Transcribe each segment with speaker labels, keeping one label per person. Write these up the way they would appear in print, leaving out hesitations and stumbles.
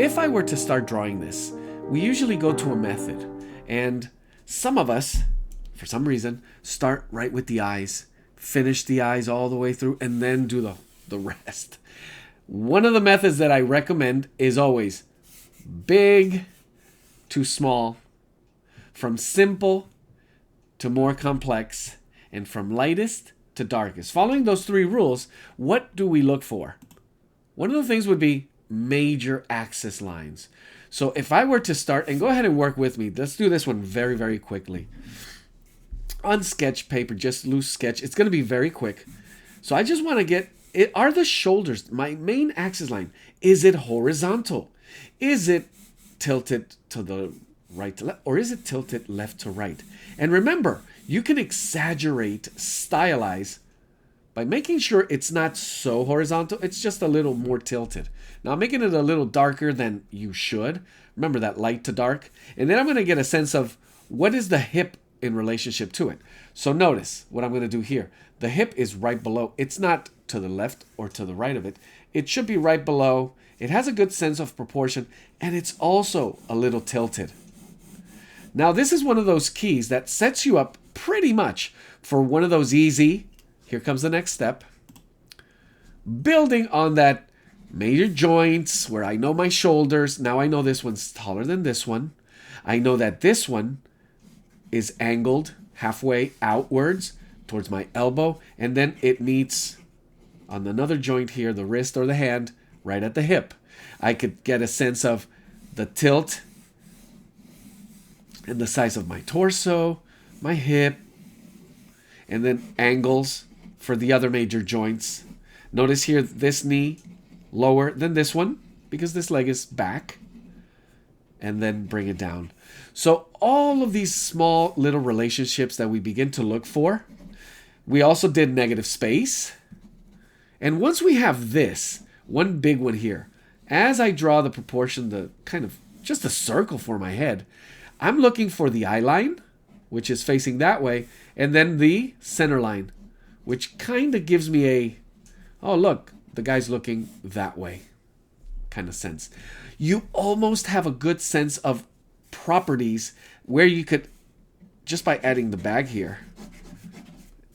Speaker 1: if I were to start drawing this, we usually go to a method. And some of us, for some reason, start right with the eyes, finish the eyes all the way through, and then do the rest. One of the methods that I recommend is always big to small, from simple to more complex, and from lightest to darkest. Following those three rules, what do we look for? One of the things would be major axis lines. So if I were to start, and go ahead and work with me, let's do this one very, very quickly. On sketch paper, just loose sketch. It's going to be very quick. So I just want to get, are the shoulders, my main axis line, is it horizontal? Is it tilted to the right to left? Or is it tilted left to right? And remember, you can exaggerate, stylize, by making sure it's not so horizontal, it's just a little more tilted. Now I'm making it a little darker than you should. Remember that light to dark. And then I'm going to get a sense of what is the hip in relationship to it. So notice what I'm going to do here. The hip is right below. It's not to the left or to the right of it. It should be right below. It has a good sense of proportion, and it's also a little tilted. Now this is one of those keys that sets you up pretty much for one of those easy, here comes the next step, building on that major joints where I know my shoulders. Now I know this one's taller than this one. I know that this one is angled halfway outwards towards my elbow, and then it meets on another joint here, the wrist or the hand, right at the hip. I could get a sense of the tilt and the size of my torso, my hip, and then angles for the other major joints. Notice here this knee lower than this one because this leg is back, and then bring it down. So all of these small little relationships that we begin to look for. We also did negative space. And once we have this, one big one here, as I draw the proportion, the kind of just a circle for my head, I'm looking for the eye line, which is facing that way, and then the center line, which kind of gives me a, oh look, the guy's looking that way kind of sense. You almost have a good sense of properties where you could, just by adding the bag here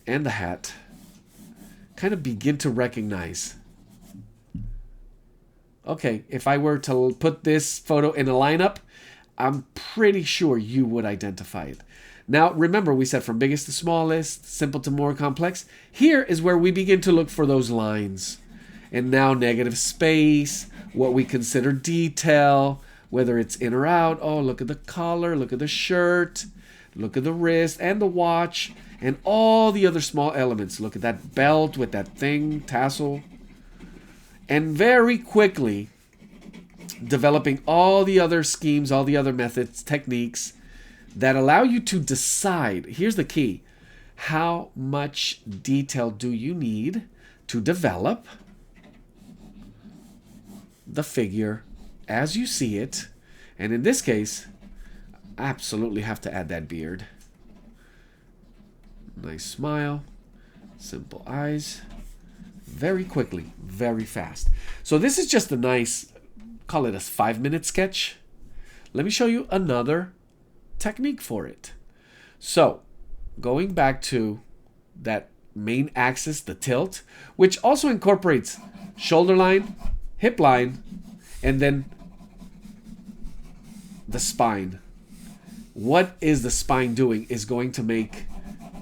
Speaker 1: and the hat, kind of begin to recognize, okay, if I were to put this photo in a lineup, I'm pretty sure you would identify it. Now, remember, we said from biggest to smallest, simple to more complex. Here is where we begin to look for those lines. And now negative space, what we consider detail, whether it's in or out. Oh, look at the collar, look at the shirt, look at the wrist and the watch, and all the other small elements. Look at that belt with that thing, tassel. And very quickly, developing all the other schemes, all the other methods, techniques that allow you to decide, here's the key, how much detail do you need to develop the figure as you see it. And in this case, absolutely have to add that beard. Nice smile, simple eyes, very quickly, very fast. So this is just a nice, call it a 5-minute sketch. Let me show you another technique for it. So going back to that main axis, the tilt, which also incorporates shoulder line, hip line, and then the spine. What is the spine doing is going to make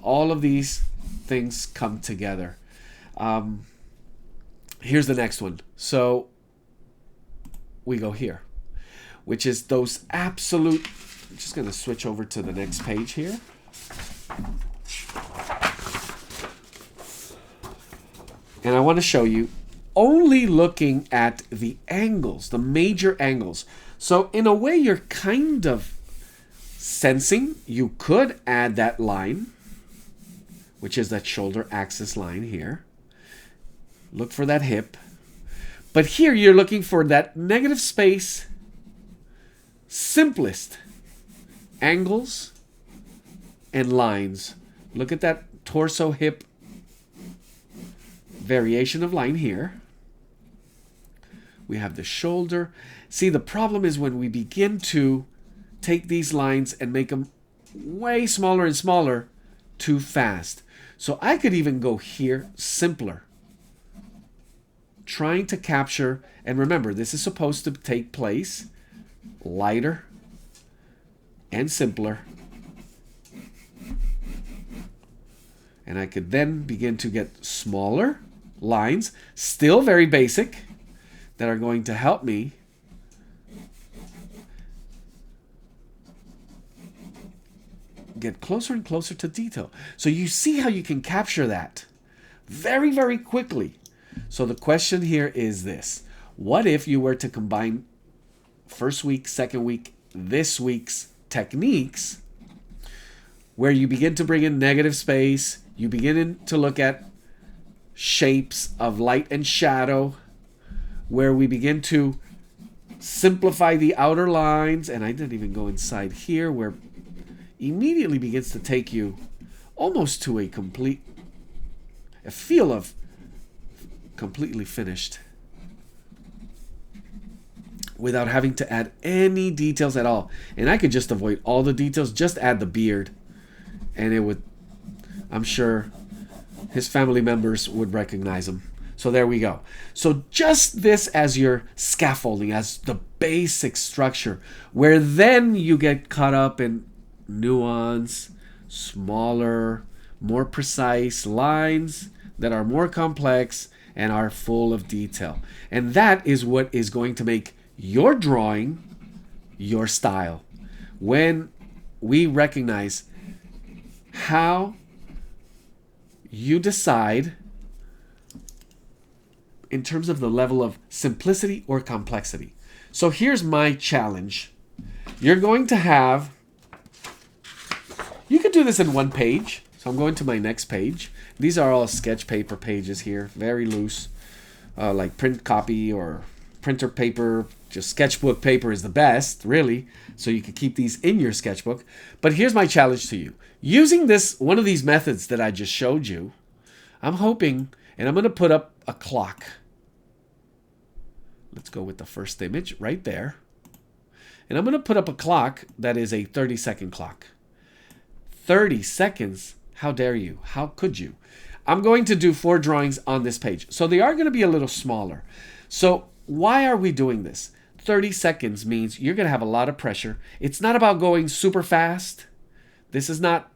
Speaker 1: all of these things come together. Here's the next one. So we go here, which is those absolute, I'm just going to switch over to the next page here. And I want to show you only looking at the angles, the major angles. So in a way, you're kind of sensing you could add that line, which is that shoulder axis line here. Look for that hip. But here you're looking for that negative space, simplest angles and lines. Look at that torso hip variation of line here. We have the shoulder. See, the problem is when we begin to take these lines and make them way smaller and smaller too fast. So I could even go here, simpler. Trying to capture, and remember, this is supposed to take place lighter and simpler. And I could then begin to get smaller lines, still very basic, that are going to help me get closer and closer to detail. So you see how you can capture that very, very quickly. So the question here is this. What if you were to combine first week, second week, this week's techniques, where you begin to bring in negative space, you begin to look at shapes of light and shadow, where we begin to simplify the outer lines, and I didn't even go inside here, where immediately begins to take you almost to a feel of completely finished without having to add any details at all. And I could just avoid all the details, just add the beard, and it would, I'm sure his family members would recognize him. So there we go. So just this as your scaffolding, as the basic structure, where then you get caught up in nuance, smaller, more precise lines that are more complex and are full of detail. And that is what is going to make your drawing your style. When we recognize how you decide in terms of the level of simplicity or complexity. So here's my challenge. You're going to have, you could do this in one page. So I'm going to my next page. These are all sketch paper pages here, very loose, like print copy or printer paper. Just sketchbook paper is the best, really. So you could keep these in your sketchbook. But here's my challenge to you. Using this, one of these methods that I just showed you, I'm hoping, and I'm going to put up a clock. Let's go with the first image right there. And I'm going to put up a clock that is a 30-second clock. 30 seconds? How dare you? How could you? I'm going to do 4 drawings on this page. So they are going to be a little smaller. So why are we doing this? 30 seconds means you're going to have a lot of pressure. It's not about going super fast. This is not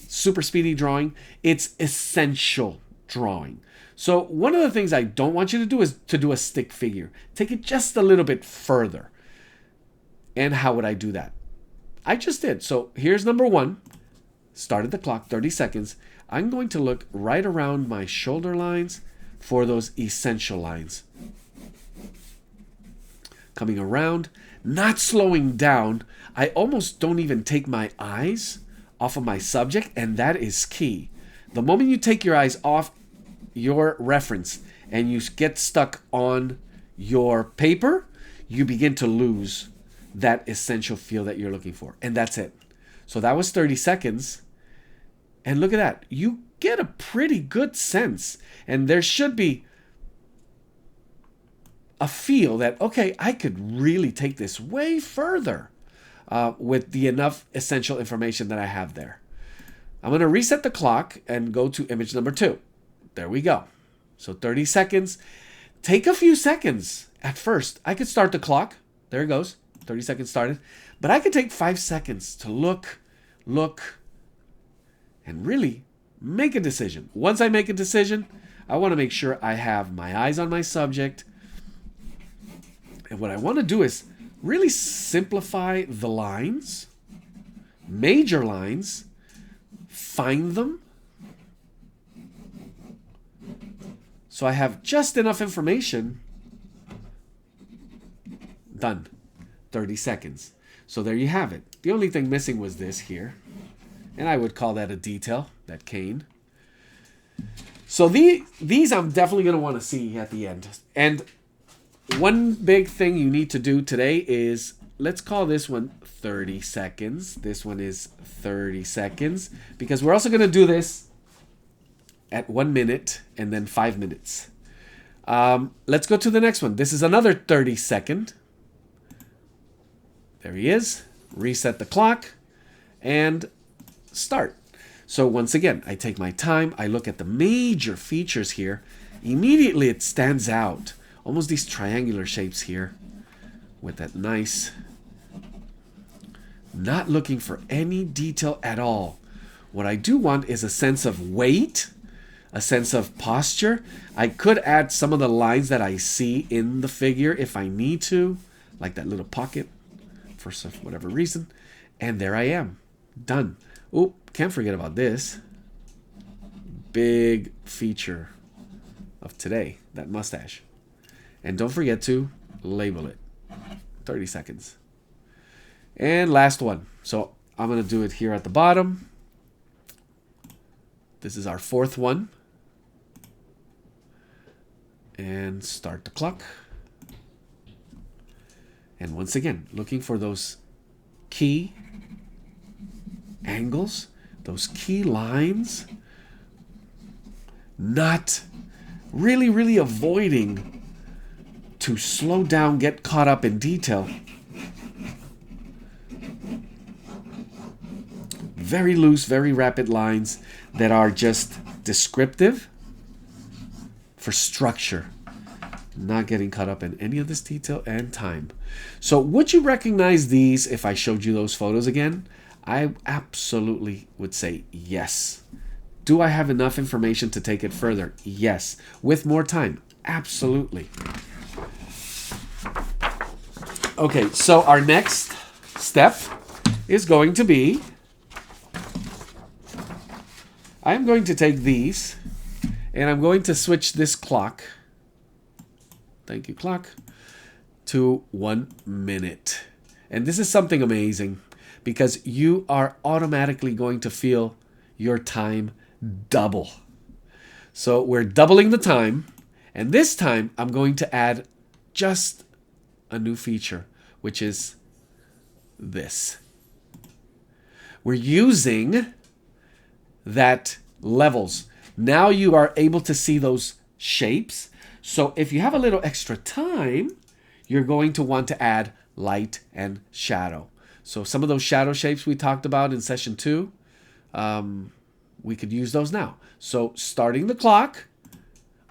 Speaker 1: super speedy drawing. It's essential drawing. So one of the things I don't want you to do is to do a stick figure. Take it just a little bit further. And how would I do that? I just did. So here's number 1. Started the clock, 30 seconds. I'm going to look right around my shoulder lines for those essential lines. Coming around, not slowing down. I almost don't even take my eyes off of my subject, and that is key. The moment you take your eyes off your reference and you get stuck on your paper, you begin to lose that essential feel that you're looking for. And that's it. So that was 30 seconds. And look at that. You get a pretty good sense. And there should be a feel that, okay, I could really take this way further with the enough essential information that I have there. I'm going to reset the clock and go to image number 2. There we go. So 30 seconds. Take a few seconds at first. I could start the clock. There it goes. 30 seconds started. But I could take 5 seconds to look, and really make a decision. Once I make a decision, I want to make sure I have my eyes on my subject. And what I want to do is really simplify the lines, major lines, find them. So I have just enough information. Done. 30 seconds. So there you have it. The only thing missing was this here. And I would call that a detail, that cane. So these I'm definitely going to want to see at the end. And one big thing you need to do today is, let's call this one 30 seconds. This one is 30 seconds. Because we're also going to do this at 1 minute and then 5 minutes. Let's go to the next one. This is another 30-second. There he is. Reset the clock and start. So once again, I take my time. I look at the major features here. Immediately it stands out. Almost these triangular shapes here with that nice, not looking for any detail at all. What I do want is a sense of weight, a sense of posture. I could add some of the lines that I see in the figure if I need to, like that little pocket for whatever reason. And there I am, done. Oh, can't forget about this. Big feature of today, that mustache. And don't forget to label it. 30 seconds. And last one. So I'm going to do it here at the bottom. This is our fourth one. And start the clock. And once again, looking for those key angles, those key lines. Not really avoiding to slow down, get caught up in detail. Very loose, very rapid lines that are just descriptive for structure. Not getting caught up in any of this detail and time. So would you recognize these if I showed you those photos again? I absolutely would say yes. Do I have enough information to take it further? Yes. With more time? Absolutely. Okay, so our next step is going to be, I'm going to take these and I'm going to switch this clock, thank you clock, to 1 minute. And this is something amazing because you are automatically going to feel your time double. So we're doubling the time, and this time I'm going to add just a new feature, which is this. We're using that levels. Now you are able to see those shapes. So if you have a little extra time, you're going to want to add light and shadow. So some of those shadow shapes we talked about in session 2, we could use those now. So starting the clock.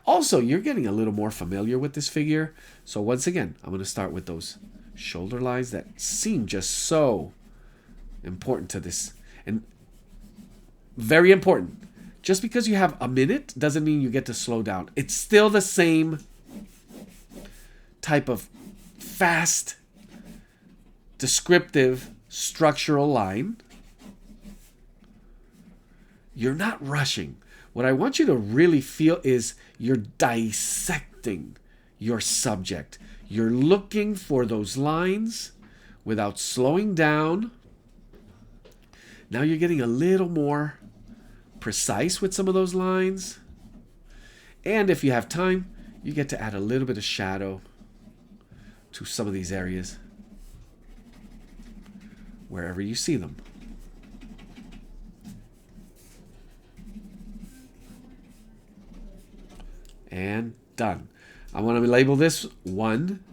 Speaker 1: Also, you're getting a little more familiar with this figure. So once again, I'm going to start with those shoulder lines that seem just so important to this. And very important. Just because you have a minute doesn't mean you get to slow down. It's still the same type of fast, descriptive, structural line. You're not rushing. What I want you to really feel is you're dissecting your subject. You're looking for those lines without slowing down. Now you're getting a little more precise with some of those lines. And if you have time, you get to add a little bit of shadow to some of these areas wherever you see them. And done. I want to label this 1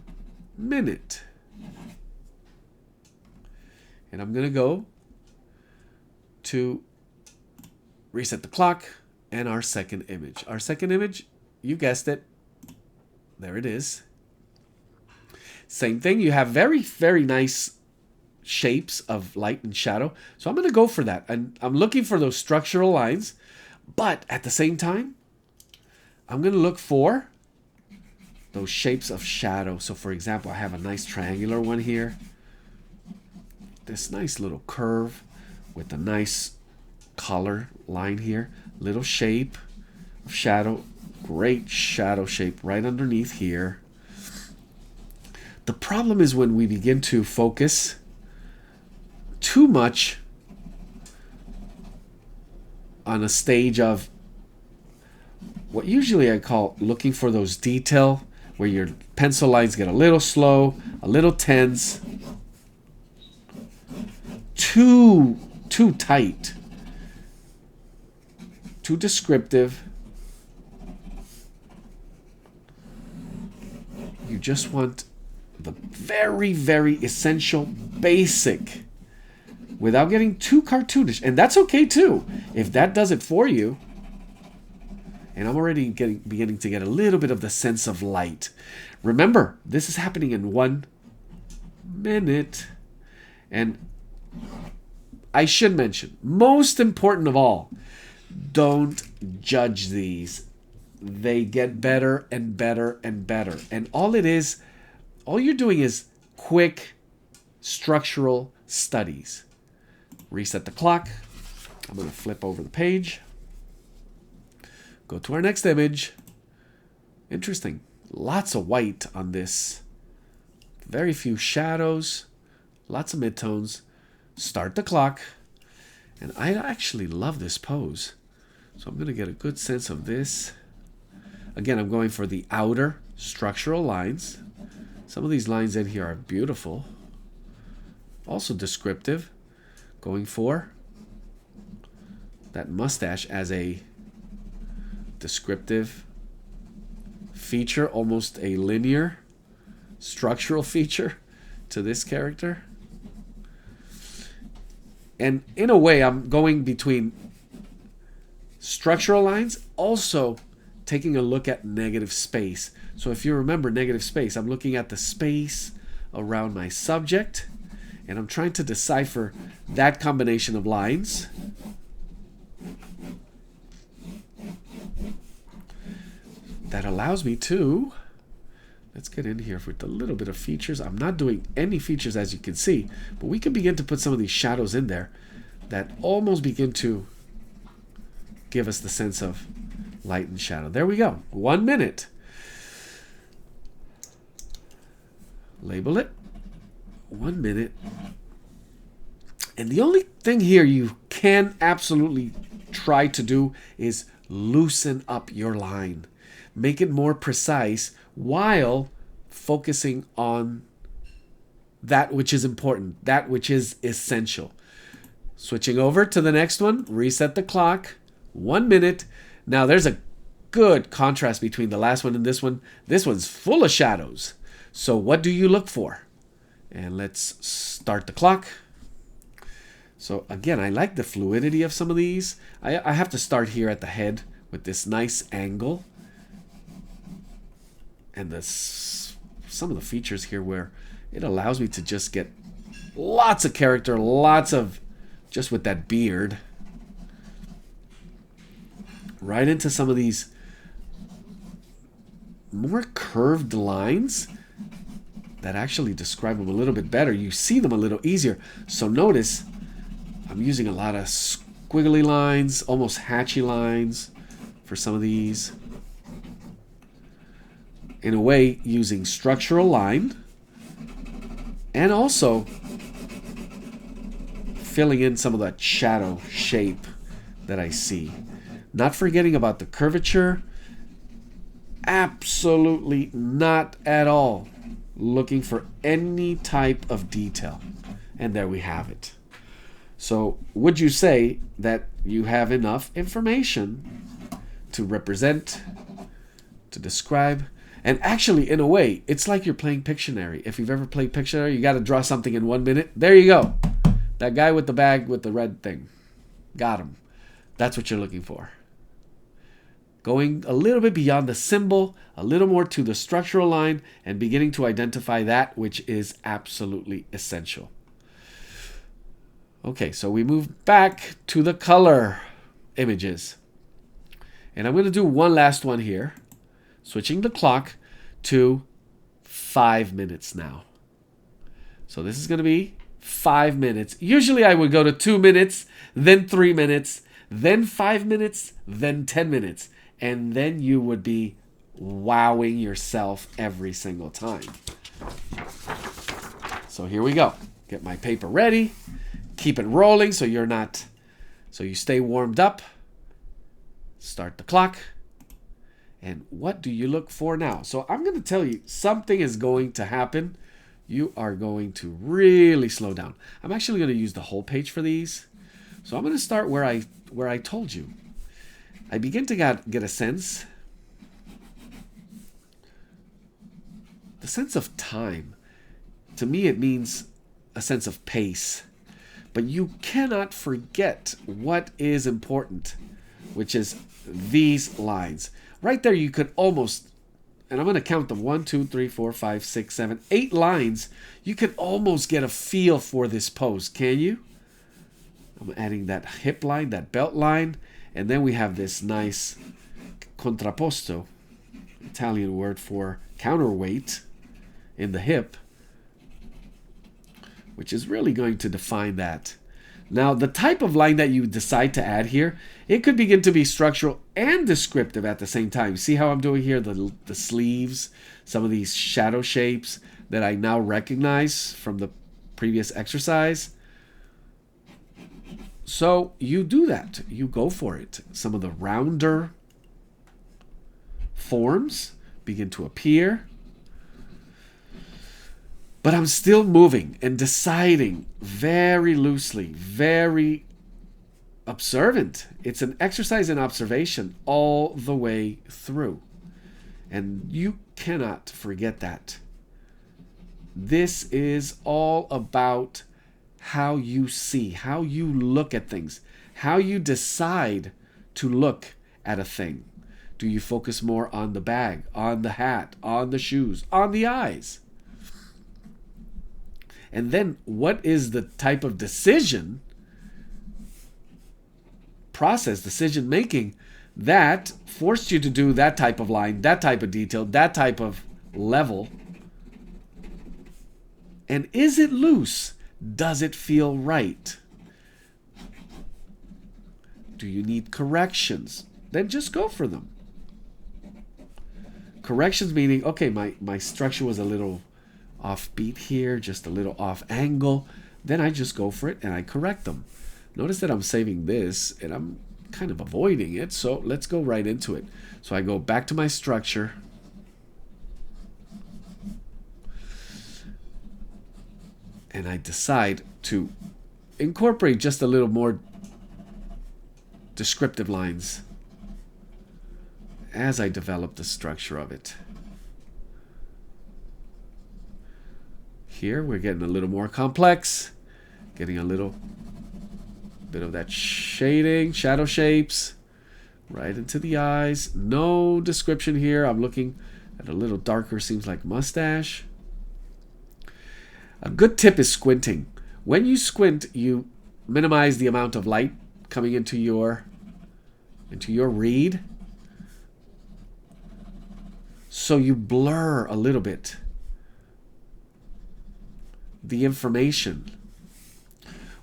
Speaker 1: minute. And I'm going to go to reset the clock and our second image. Our second image, you guessed it. There it is. Same thing. You have very nice shapes of light and shadow. So I'm going to go for that. And I'm looking for those structural lines. But at the same time, I'm going to look for those shapes of shadow. So for example, I have a nice triangular one here. This nice little curve with a nice color line here. Little shape of shadow. Great shadow shape right underneath here. The problem is when we begin to focus too much on a stage of what usually I call looking for those detail, where your pencil lines get a little slow, a little tense, too tight, too descriptive. just want the very, very essential, basic, without getting too cartoonish. And that's okay too. If that does it for you, and I'm already beginning to get a little bit of the sense of light. Remember, this is happening in 1 minute. And I should mention, most important of all, don't judge these. They get better and better and better. And all you're doing is quick structural studies. Reset the clock. I'm going to flip over the page. Go to our next image. Interesting. Lots of white on this. Very few shadows. Lots of midtones. Start the clock. And I actually love this pose. So I'm going to get a good sense of this. Again, I'm going for the outer structural lines. Some of these lines in here are beautiful. Also descriptive. Going for that mustache as a descriptive feature, almost a linear structural feature to this character. And in a way, I'm going between structural lines, also taking a look at negative space. So if you remember negative space, I'm looking at the space around my subject, and I'm trying to decipher that combination of lines. That allows me to, let's get in here with a little bit of features. I'm not doing any features, as you can see, but we can begin to put some of these shadows in there that almost begin to give us the sense of light and shadow. There we go. 1 minute. Label it. 1 minute. And the only thing here you can absolutely try to do is loosen up your line. Make it more precise while focusing on that which is important, that which is essential. Switching over to the next one, reset the clock, 1 minute. Now there's a good contrast between the last one and this one. This one's full of shadows. So what do you look for? And let's start the clock. So again, I like the fluidity of some of these. I have to start here at the head with this nice angle. And some of the features here where it allows me to just get lots of character, lots of, just with that beard. Right into some of these more curved lines that actually describe them a little bit better. You see them a little easier. So notice I'm using a lot of squiggly lines, almost hatchy lines for some of these. In a way, using structural line and also filling in some of that shadow shape that I see. Not forgetting about the curvature. Absolutely not at all looking for any type of detail. And there we have it. So would you say that you have enough information to represent, to describe? And actually, in a way, it's like you're playing Pictionary. If you've ever played Pictionary, you got to draw something in 1 minute. There you go. That guy with the bag with the red thing. Got him. That's what you're looking for. Going a little bit beyond the symbol, a little more to the structural line, and beginning to identify that which is absolutely essential. Okay, so we move back to the color images. And I'm going to do one last one here. Switching the clock to 5 minutes now. So this is going to be 5 minutes. Usually I would go to 2 minutes, then 3 minutes, then 5 minutes, then 10 minutes. And then you would be wowing yourself every single time. So here we go. Get my paper ready. Keep it rolling so you stay warmed up. Start the clock. And what do you look for now? So I'm going to tell you, something is going to happen. You are going to really slow down. I'm actually going to use the whole page for these. So I'm going to start where I told you. I begin to get a sense the sense of time, to me, it means a sense of pace. But you cannot forget what is important, which is these lines. Right there, you could almost, and I'm going to count them, 1, 2, 3, 4, 5, 6, 7, 8 lines. You can almost get a feel for this pose, can you? I'm adding that hip line, that belt line, and then we have this nice contrapposto, Italian word for counterweight in the hip, which is really going to define that. Now, the type of line that you decide to add here, it could begin to be structural and descriptive at the same time. See how I'm doing here, the sleeves, some of these shadow shapes that I now recognize from the previous exercise. So you do that. You go for it. Some of the rounder forms begin to appear. But I'm still moving and deciding very loosely, very observant. It's an exercise in observation all the way through. And you cannot forget that. This is all about how you see, how you look at things, how you decide to look at a thing. Do you focus more on the bag, on the hat, on the shoes, on the eyes? And then what is the type of decision process, decision making, that forced you to do that type of line, that type of detail, that type of level? And is it loose? Does it feel right? Do you need corrections? Then just go for them. Corrections meaning, okay, my structure was a little offbeat here, just a little off angle. Then I just go for it and I correct them. Notice that I'm saving this and I'm kind of avoiding it. So let's go right into it. So I go back to my structure. And I decide to incorporate just a little more descriptive lines as I develop the structure of it. Here we're getting a little more complex, getting a little bit of that shading, shadow shapes, right into the eyes. No description here. I'm looking at a little darker, seems like mustache. A good tip is squinting. When you squint, you minimize the amount of light coming into your read. So you blur a little bit the information,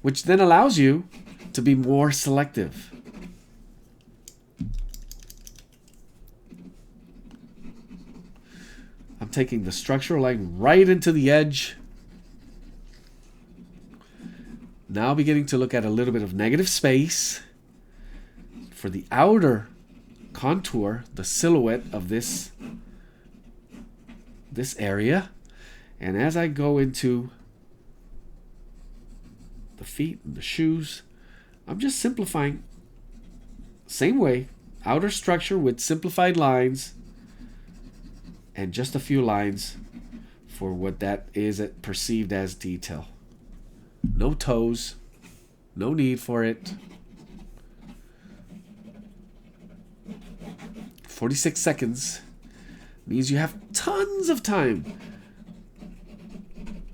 Speaker 1: which then allows you to be more selective. I'm taking the structural line right into the edge. Now beginning to look at a little bit of negative space for the outer contour, the silhouette of this area. And as I go into the feet and the shoes, I'm just simplifying. Same way, outer structure with simplified lines and just a few lines for what that is perceived as detail. No toes, no need for it. 46 seconds means you have tons of time.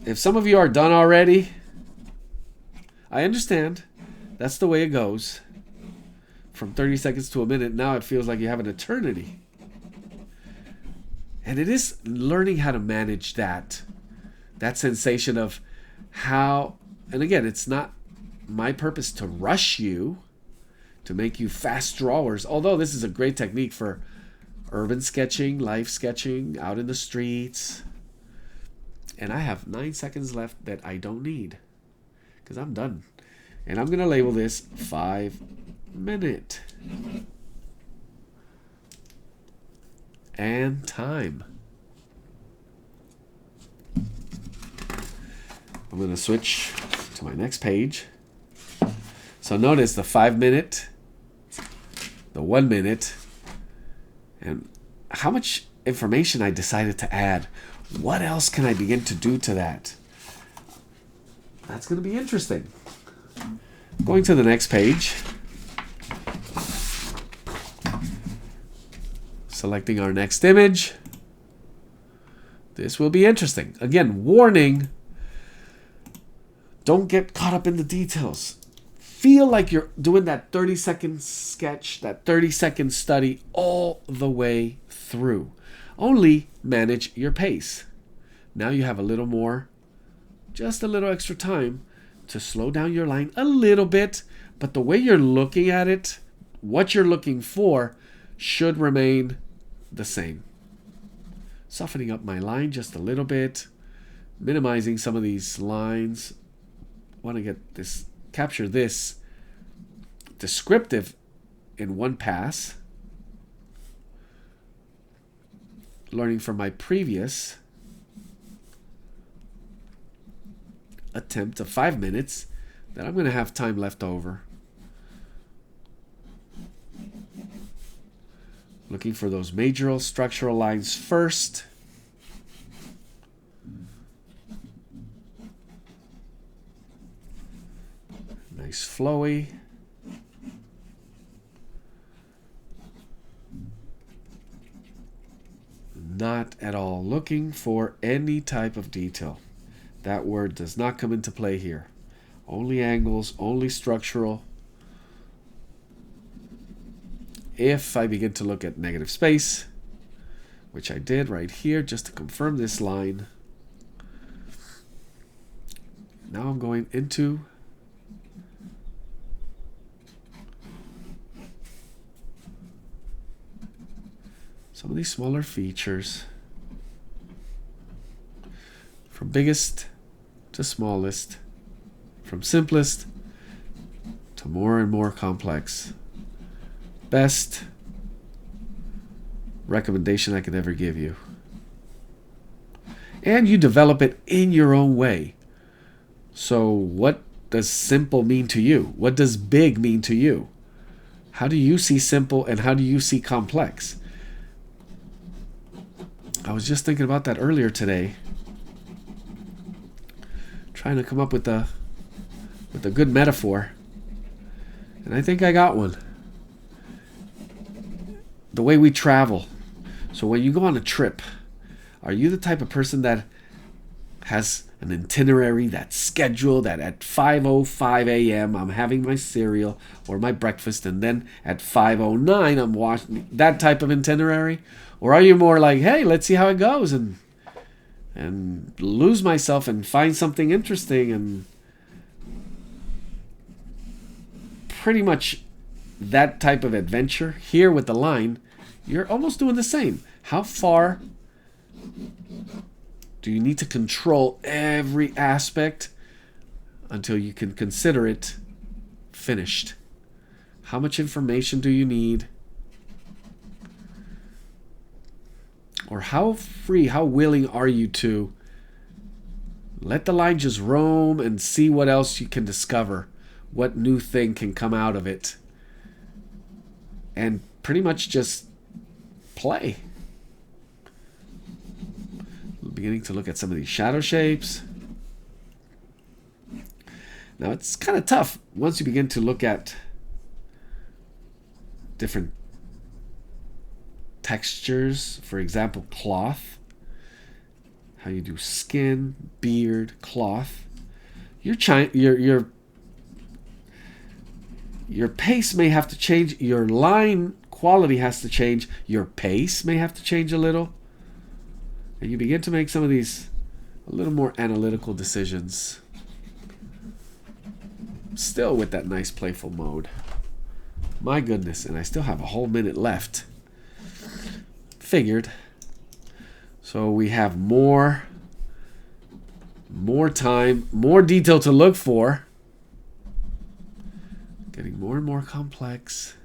Speaker 1: If some of you are done already, I understand. That's the way it goes. From 30 seconds to a minute, now it feels like you have an eternity. And it is learning how to manage that sensation of how, and again, it's not my purpose to rush you, to make you fast drawers, although this is a great technique for urban sketching, life sketching, out in the streets. And I have 9 seconds left that I don't need, because I'm done. And I'm going to label this 5 minute. And time. I'm going to switch to my next page. So notice the 5 minute, the 1 minute, and how much information I decided to add? What else can I begin to do to that? That's going to be interesting. Going to the next page. Selecting our next image. This will be interesting. Again, warning. Don't get caught up in the details. Feel like you're doing that 30-second sketch, that 30-second study all the way through. Only manage your pace. Now you have a little more, just a little extra time to slow down your line a little bit, but the way you're looking at it, what you're looking for, should remain the same. Softening up my line just a little bit, minimizing some of these lines. Want to get this, capture this descriptive in one pass. Learning from my previous attempt of 5 minutes that I'm going to have time left over. Looking for those major structural lines first. Nice flowy. Not at all looking for any type of detail. That word does not come into play here. Only angles, only structural. If I begin to look at negative space, which I did right here just to confirm this line, now I'm going into some of these smaller features, from biggest to smallest, from simplest to more and more complex. Best recommendation I could ever give you. And you develop it in your own way. So what does simple mean to you? What does big mean to you? How do you see simple and how do you see complex? I was just thinking about that earlier today. Trying to come up with a good metaphor. And I think I got one. The way we travel. So when you go on a trip, are you the type of person that has an itinerary that's scheduled that at 5:05 a.m. I'm having my cereal or my breakfast, and then at 5:09 I'm watching that type of itinerary? Or are you more like, hey, let's see how it goes and lose myself and find something interesting, and pretty much that type of adventure? Here with the line, you're almost doing the same. How far do you need to control every aspect until you can consider it finished? How much information do you need? Or how free, how willing are you to let the line just roam and see what else you can discover? What new thing can come out of it? And pretty much just play. Beginning to look at some of these shadow shapes. Now it's kind of tough once you begin to look at different textures. For example, cloth. How you do skin, beard, cloth. Your pace may have to change. Your line quality has to change. Your pace may have to change a little. And you begin to make some of these a little more analytical decisions. Still with that nice playful mode. My goodness, and I still have a whole minute left. Figured. So we have more time, more detail to look for. Getting more and more complex.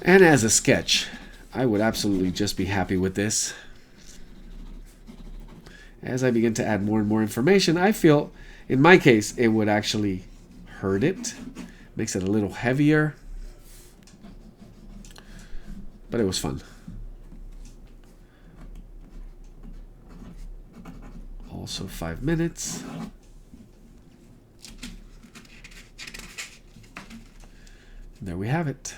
Speaker 1: And as a sketch, I would absolutely just be happy with this. As I begin to add more and more information, I feel In my case, it would actually hurt it. Makes it a little heavier. But it was fun. Also 5 minutes. There we have it.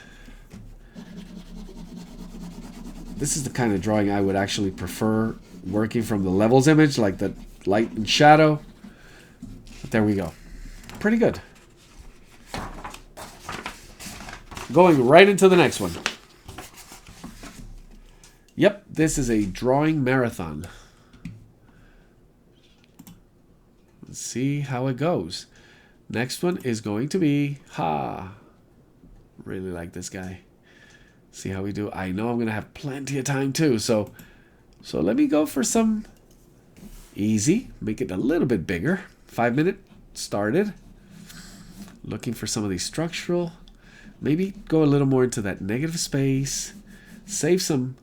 Speaker 1: This is the kind of drawing I would actually prefer, working from the levels image, like the light and shadow. But there we go. Pretty good. Going right into the next one. Yep, this is a drawing marathon. Let's see how it goes. Next one is going to be really like this guy. See how we do. I know I'm gonna have plenty of time too, so let me go for some easy. Make it a little bit bigger. 5 minute started. Looking for some of these structural. Maybe go a little more into that negative space. Save some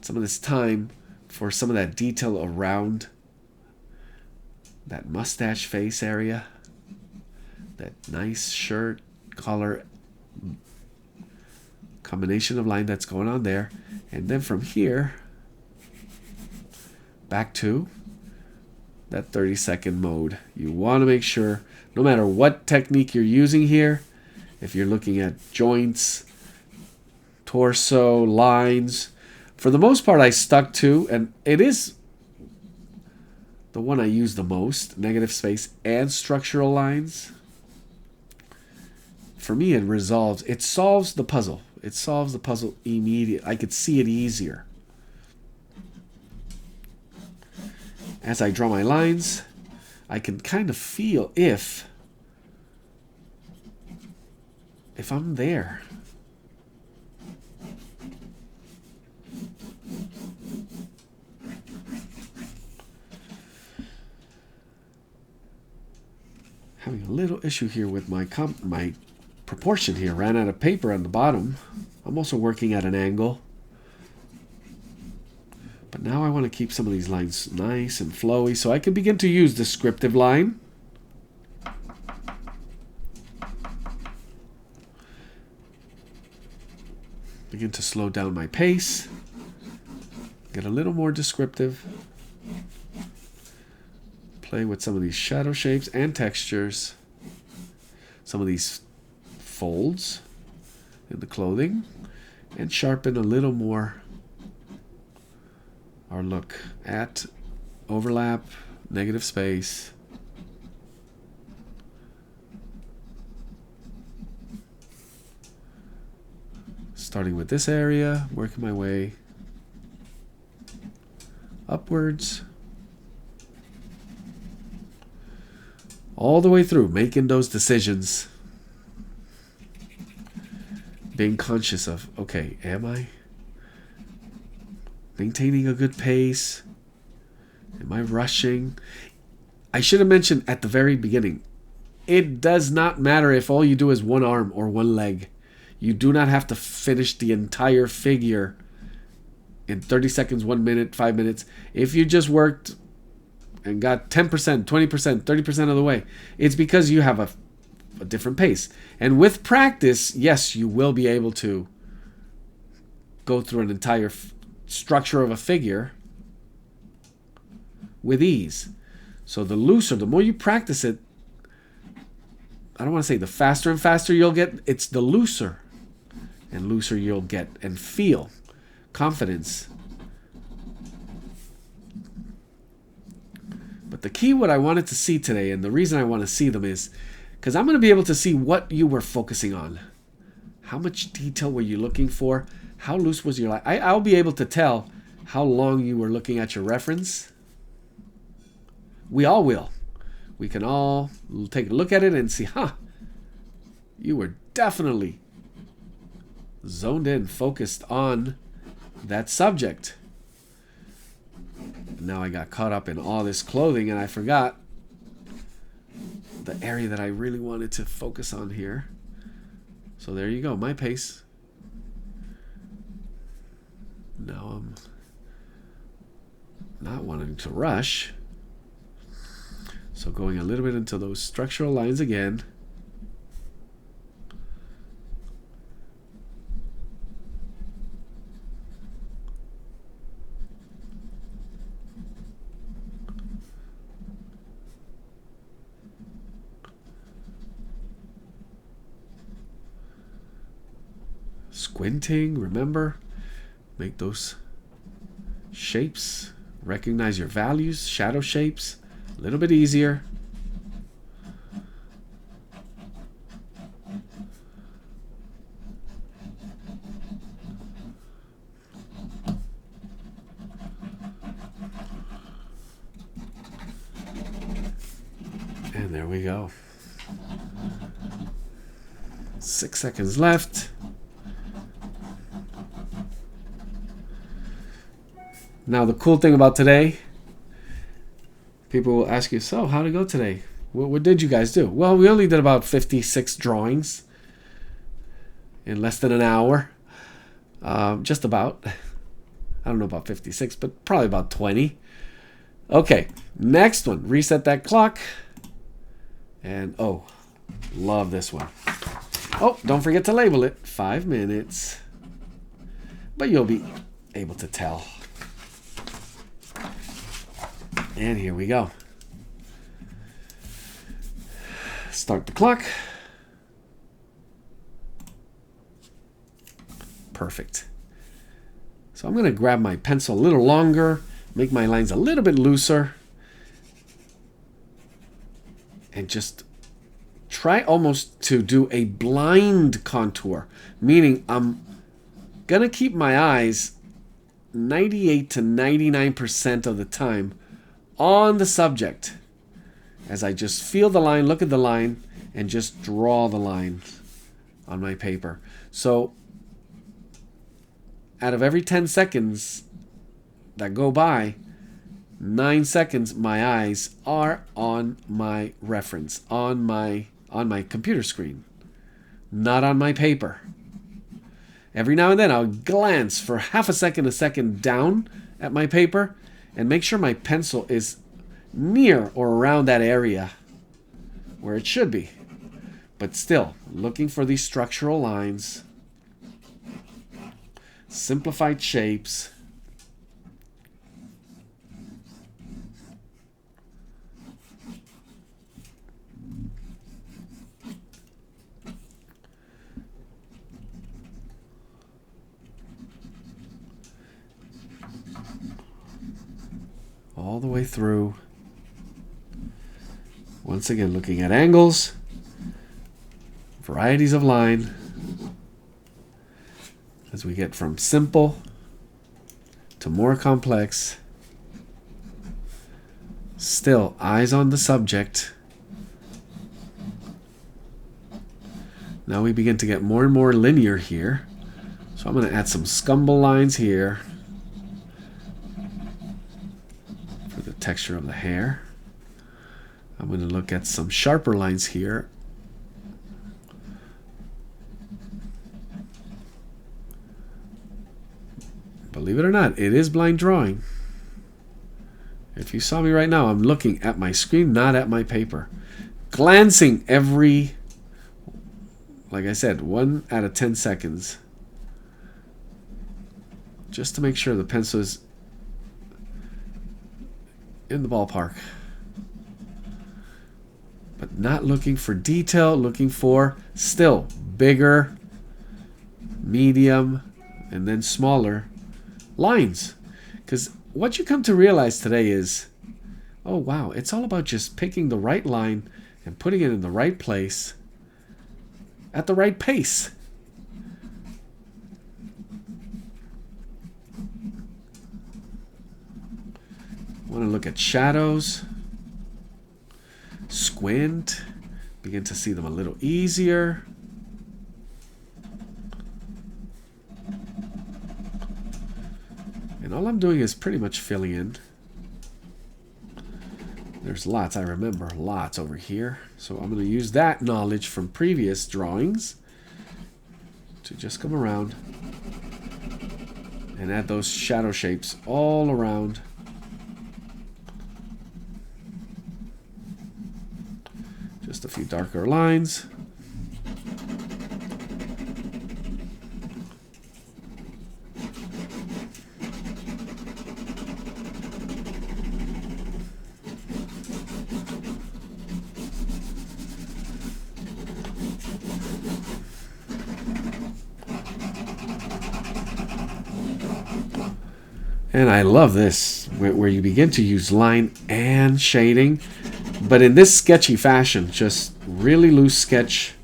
Speaker 1: of this time for some of that detail around that mustache face area. That nice shirt collar combination of line that's going on there. And then from here back to that 30-second mode. You want to make sure, no matter what technique you're using here, if you're looking at joints, torso, lines, for the most part I stuck to, and it is the one I use the most, negative space and structural lines. For me, it solves the puzzle. It solves the puzzle immediately. I could see it easier. As I draw my lines, I can kind of feel if I'm there. Having a little issue here with my proportion here. Ran out of paper on the bottom. I'm also working at an angle. But now I want to keep some of these lines nice and flowy so I can begin to use descriptive line. Begin to slow down my pace. Get a little more descriptive. Play with some of these shadow shapes and textures. Some of these folds in the clothing. And sharpen a little more our look at overlap, negative space. Starting with this area, working my way upwards. All the way through, making those decisions. Being conscious of, okay, am I maintaining a good pace? Am I rushing? I should have mentioned at the very beginning, it does not matter if all you do is one arm or one leg. You do not have to finish the entire figure in 30 seconds, 1 minute, 5 minutes. If you just worked and got 10%, 20%, 30% of the way, it's because you have a different pace. And with practice, yes, you will be able to go through an entire structure of a figure with ease. So the looser, the more you practice it, I don't want to say the faster and faster you'll get, it's the looser and looser you'll get and feel confidence. But the key, what I wanted to see today, and the reason I want to see them is because I'm going to be able to see what you were focusing on. How much detail were you looking for? How loose was your line? I'll be able to tell how long you were looking at your reference. We all will. We can all take a look at it and see, you were definitely zoned in, focused on that subject. Now I got caught up in all this clothing and I forgot the area that I really wanted to focus on here. So there you go, my pace. Now I'm not wanting to rush. So going a little bit into those structural lines again. Squinting, remember, make those shapes, recognize your values, shadow shapes, a little bit easier. And there we go. 6 seconds left. Now the cool thing about today, people will ask you, so how did it go today? What did you guys do? Well, we only did about 56 drawings in less than an hour. Just about. I don't know about 56, but probably about 20. Okay, next one. Reset that clock. And, oh, love this one. Oh, don't forget to label it. 5 minutes. But you'll be able to tell. And here we go. Start the clock. Perfect. So I'm going to grab my pencil a little longer, make my lines a little bit looser, and just try almost to do a blind contour, meaning I'm going to keep my eyes 98 to 99% of the time on the subject as I just feel the line, look at the line, and just draw the line on my paper. So out of every 10 seconds that go by, 9 seconds my eyes are on my reference, on my computer screen, not on my paper. Every now and then I'll glance for half a second down at my paper and make sure my pencil is near or around that area where it should be. But still, looking for these structural lines, simplified shapes, all the way through. Once again, looking at angles, varieties of line, as we get from simple to more complex. Still, eyes on the subject. Now we begin to get more and more linear here. So I'm going to add some scumble lines here for the texture of the hair. I'm going to look at some sharper lines here. Believe it or not, it is blind drawing. If you saw me right now, I'm looking at my screen, not at my paper. Glancing every, like I said, 1 out of 10 seconds. Just to make sure the pencil is in the ballpark. But not looking for detail, looking for still bigger, medium, and then smaller lines. Because what you come to realize today is, oh wow, it's all about just picking the right line and putting it in the right place at the right pace. Want to look at shadows, squint, begin to see them a little easier. And all I'm doing is pretty much filling in. There's lots, I remember, lots over here. So I'm going to use that knowledge from previous drawings to just come around and add those shadow shapes all around. darker lines. And I love this, where you begin to use line and shading, but in this sketchy fashion, just really loose sketch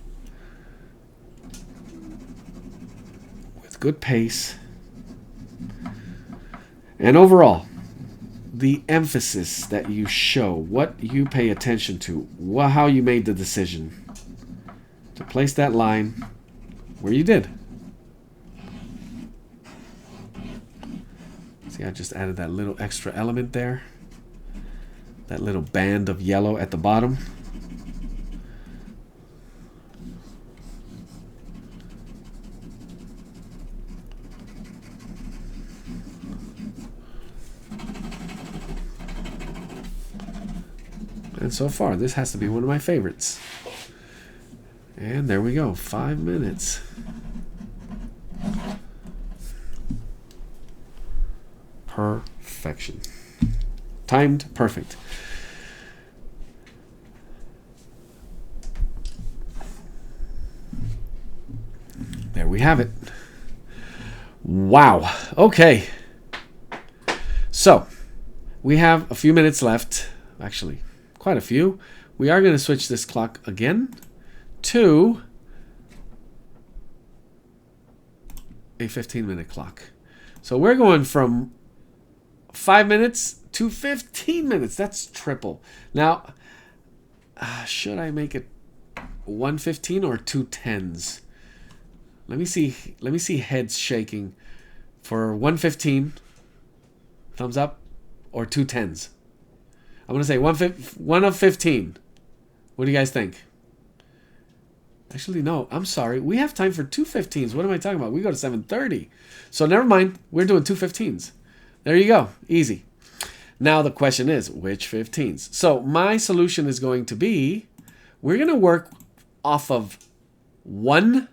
Speaker 1: with good pace. And overall, the emphasis that you show, what you pay attention to, how you made the decision to place that line where you did. See, I just added that little extra element there. That little band of yellow at the bottom. And so far, this has to be one of my favorites. And there we go, 5 minutes. Perfection. Timed perfect. There we have it. Wow. Okay. So, we have a few minutes left. Actually, quite a few. We are going to switch this clock again to a 15-minute clock. So we're going from 5 minutes to 15 minutes. That's triple. Now, should I make it 1:15 or 2:10s? Let me see. Let me see heads shaking for 1:15. Thumbs up, or 2:10s. I'm gonna say 1 of 15. What do you guys think? Actually, no. I'm sorry. We have time for 2:15s. What am I talking about? We go to 7:30. So never mind. We're doing 2:15s. There you go. Easy. Now the question is, which 15s? So my solution is going to be, we're going to work off of one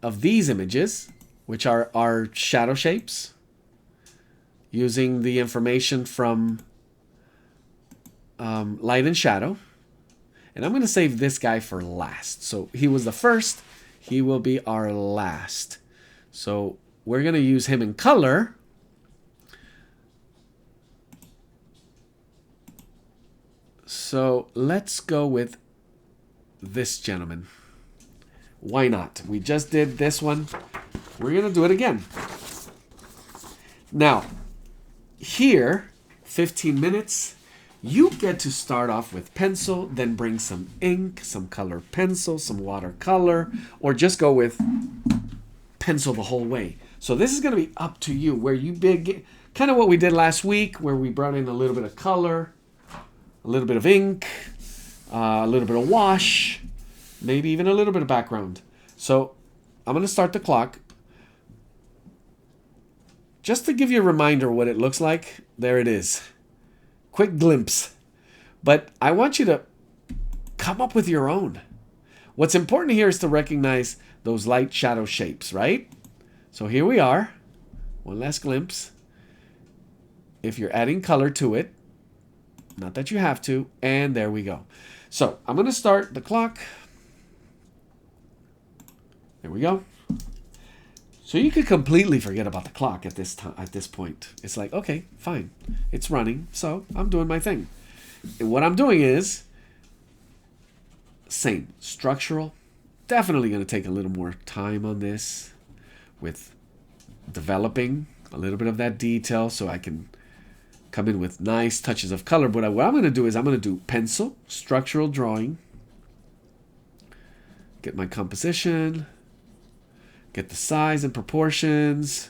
Speaker 1: of these images, which are our shadow shapes, using the information from light and shadow. And I'm going to save this guy for last. So he was the first. He will be our last. So we're going to use him in color. So let's go with this gentleman. Why not? We just did this one. We're going to do it again. Now, here, 15 minutes. You get to start off with pencil, then bring some ink, some color pencil, some watercolor, or just go with pencil the whole way. So this is going to be up to you, where you kind of what we did last week, where we brought in a little bit of color, a little bit of ink, a little bit of wash, maybe even a little bit of background. So I'm going to start the clock. Just to give you a reminder what it looks like, there it is. Quick glimpse. But I want you to come up with your own. What's important here is to recognize those light shadow shapes, right? So here we are. One last glimpse. If you're adding color to it, not that you have to, and there we go. So I'm going to start the clock. There we go. So you could completely forget about the clock at this time. At this point, it's like, okay, fine, it's running, so I'm doing my thing. And what I'm doing is same structural. Definitely going to take a little more time on this, with developing a little bit of that detail, so I can come in with nice touches of color. But what I'm going to do is I'm going to do pencil, structural drawing, get my composition. Get the size and proportions.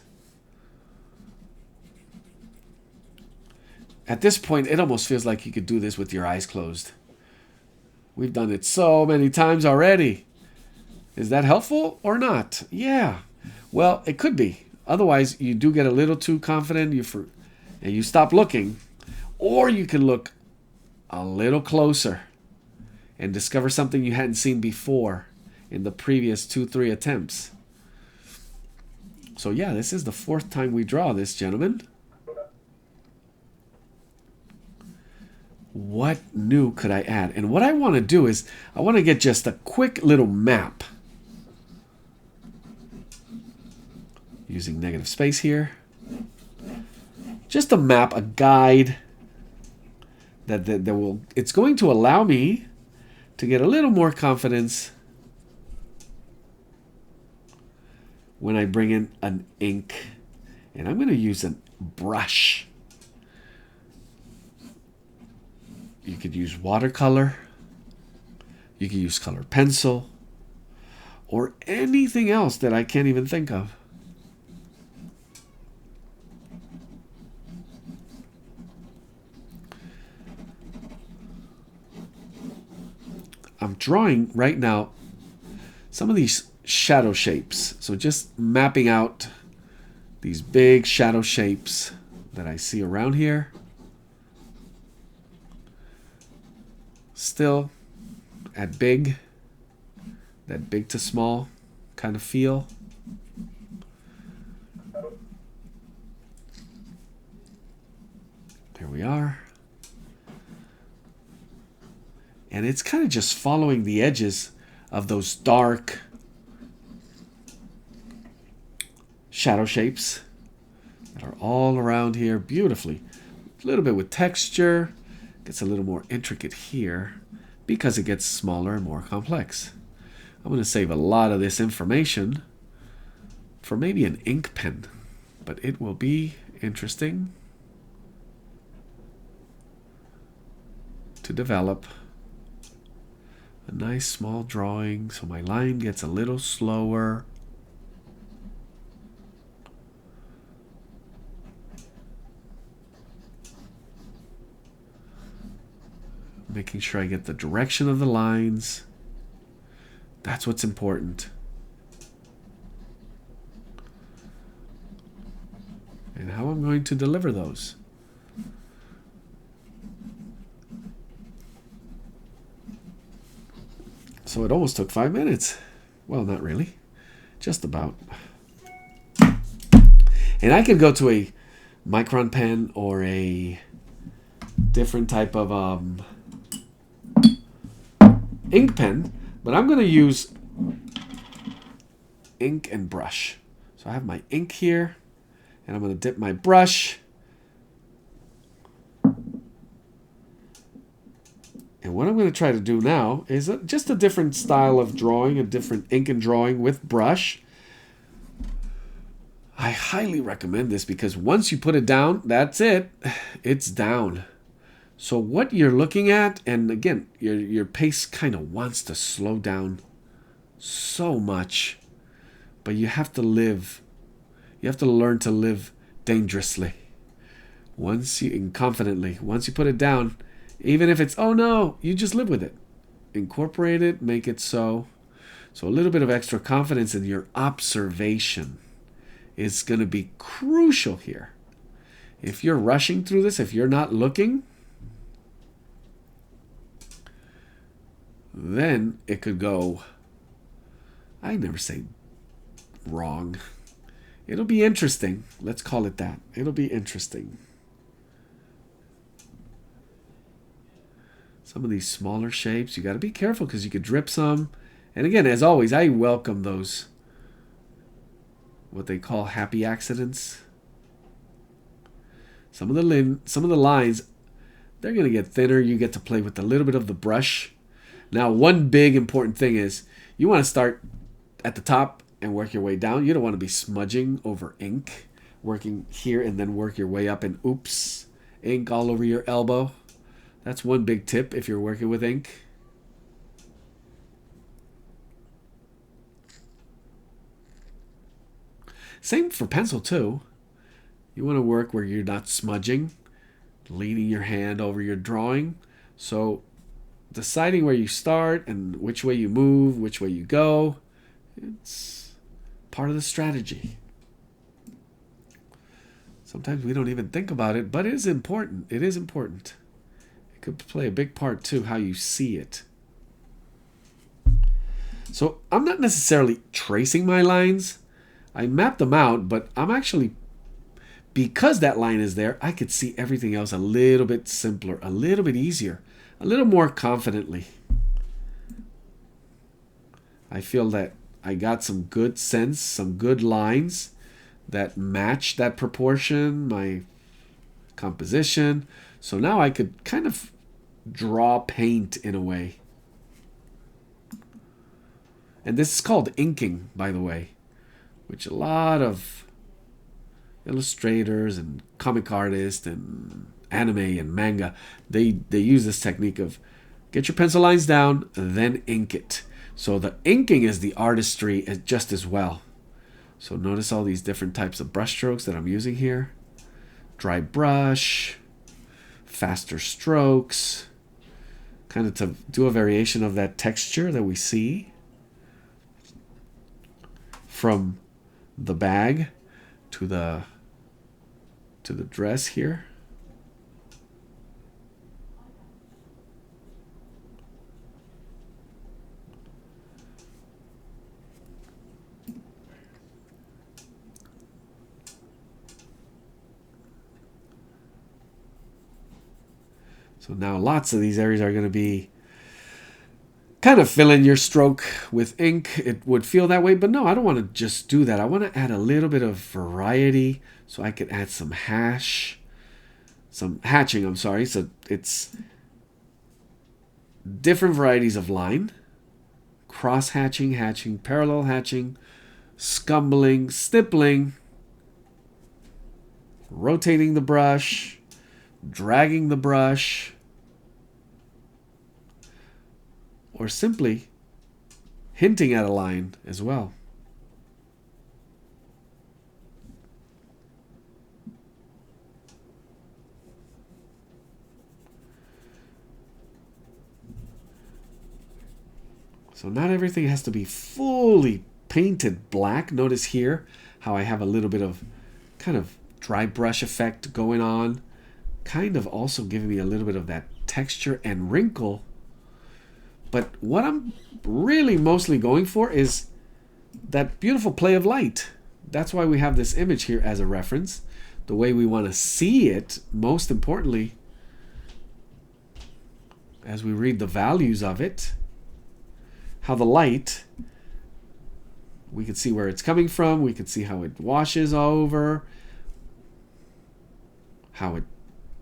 Speaker 1: At this point, it almost feels like you could do this with your eyes closed. We've done it so many times already. Is that helpful or not? Yeah. Well, it could be. Otherwise, you do get a little too confident and you stop looking. Or you can look a little closer and discover something you hadn't seen before in the previous 2-3 attempts. So yeah, this is the 4th time we draw this, gentlemen. What new could I add? And what I want to do is I want to get just a quick little map using negative space here. Just a map, a guide that will, it's going to allow me to get a little more confidence when I bring in an ink. And I'm going to use a brush. You could use watercolor. You could use colored pencil. Or anything else that I can't even think of. I'm drawing right now some of these shadow shapes. So just mapping out these big shadow shapes that I see around here. Still at big, that big to small kind of feel. There we are. And it's kind of just following the edges of those dark shadow shapes that are all around here beautifully. A little bit with texture. Gets a little more intricate here because it gets smaller and more complex. I'm going to save a lot of this information for maybe an ink pen, but it will be interesting to develop a nice small drawing so my line gets a little slower. Making sure I get the direction of the lines. That's what's important. And how I'm going to deliver those. So it almost took 5 minutes. Well, not really. Just about. And I could go to a micron pen or a different type of ink pen, but I'm going to use ink and brush. So I have my ink here, and I'm going to dip my brush. And what I'm going to try to do now is just a different style of drawing, a different ink and drawing with brush. I highly recommend this because once you put it down, that's it. It's down. So what you're looking at, and again, your pace kind of wants to slow down so much, but you have to live. You have to learn to live dangerously. And confidently. Once you put it down, even if it's, oh no, you just live with it. Incorporate it, make it so. So a little bit of extra confidence in your observation is going to be crucial here. If you're rushing through this, if you're not looking, then it could go, I never say wrong. It'll be interesting. Let's call it that. It'll be interesting. Some of these smaller shapes, you got to be careful because you could drip some. And again, as always, I welcome those, what they call happy accidents. Some of the lines, they're going to get thinner. You get to play with a little bit of the brush. Now, one big important thing is you want to start at the top and work your way down. You don't want to be smudging over ink, working here and then work your way up and oops, ink all over your elbow. That's one big tip if you're working with ink. Same for pencil too. You want to work where you're not smudging, leaning your hand over your drawing. So deciding where you start and which way you move, which way you go, it's part of the strategy. Sometimes we don't even think about it, but it is important. It is important. It could play a big part too, how you see it. So I'm not necessarily tracing my lines. I mapped them out, but I'm actually, because that line is there, I could see everything else a little bit simpler, a little bit easier, a little more confidently. I feel that I got some good sense, some good lines that match that proportion, my composition. So now I could kind of draw paint in a way. And this is called inking, by the way, which a lot of illustrators and comic artists and anime and manga, they use this technique of get your pencil lines down, then ink it. So the inking is the artistry just as well. So notice all these different types of brush strokes that I'm using here. Dry brush, faster strokes, kind of to do a variation of that texture that we see from the bag to the dress here. So now lots of these areas are going to be kind of fill in your stroke with ink. It would feel that way, but no, I don't want to just do that. I want to add a little bit of variety, so I could add some hatching, I'm sorry. So it's different varieties of line, cross hatching, hatching, parallel hatching, scumbling, stippling, rotating the brush, dragging the brush, or simply hinting at a line as well. So not everything has to be fully painted black. Notice here how I have a little bit of kind of dry brush effect going on, kind of also giving me a little bit of that texture and wrinkle. But what I'm really mostly going for is that beautiful play of light. That's why we have this image here as a reference. The way we want to see it, most importantly, as we read the values of it, how the light, we can see where it's coming from, we can see how it washes over, how it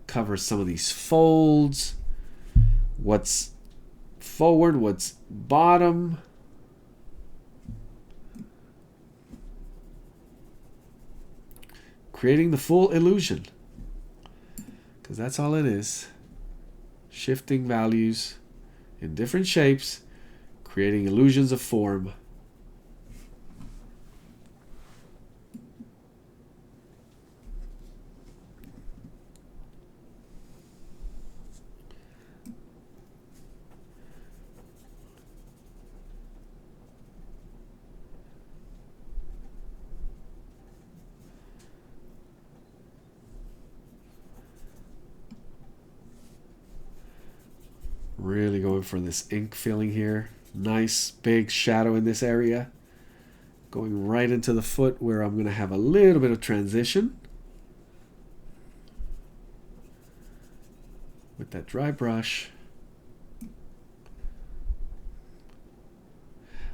Speaker 1: covers some of these folds, what's forward, what's bottom. Creating the full illusion, because that's all it is. Shifting values in different shapes, creating illusions of form. Really going for this ink feeling here. Nice big shadow in this area. Going right into the foot where I'm going to have a little bit of transition. With that dry brush.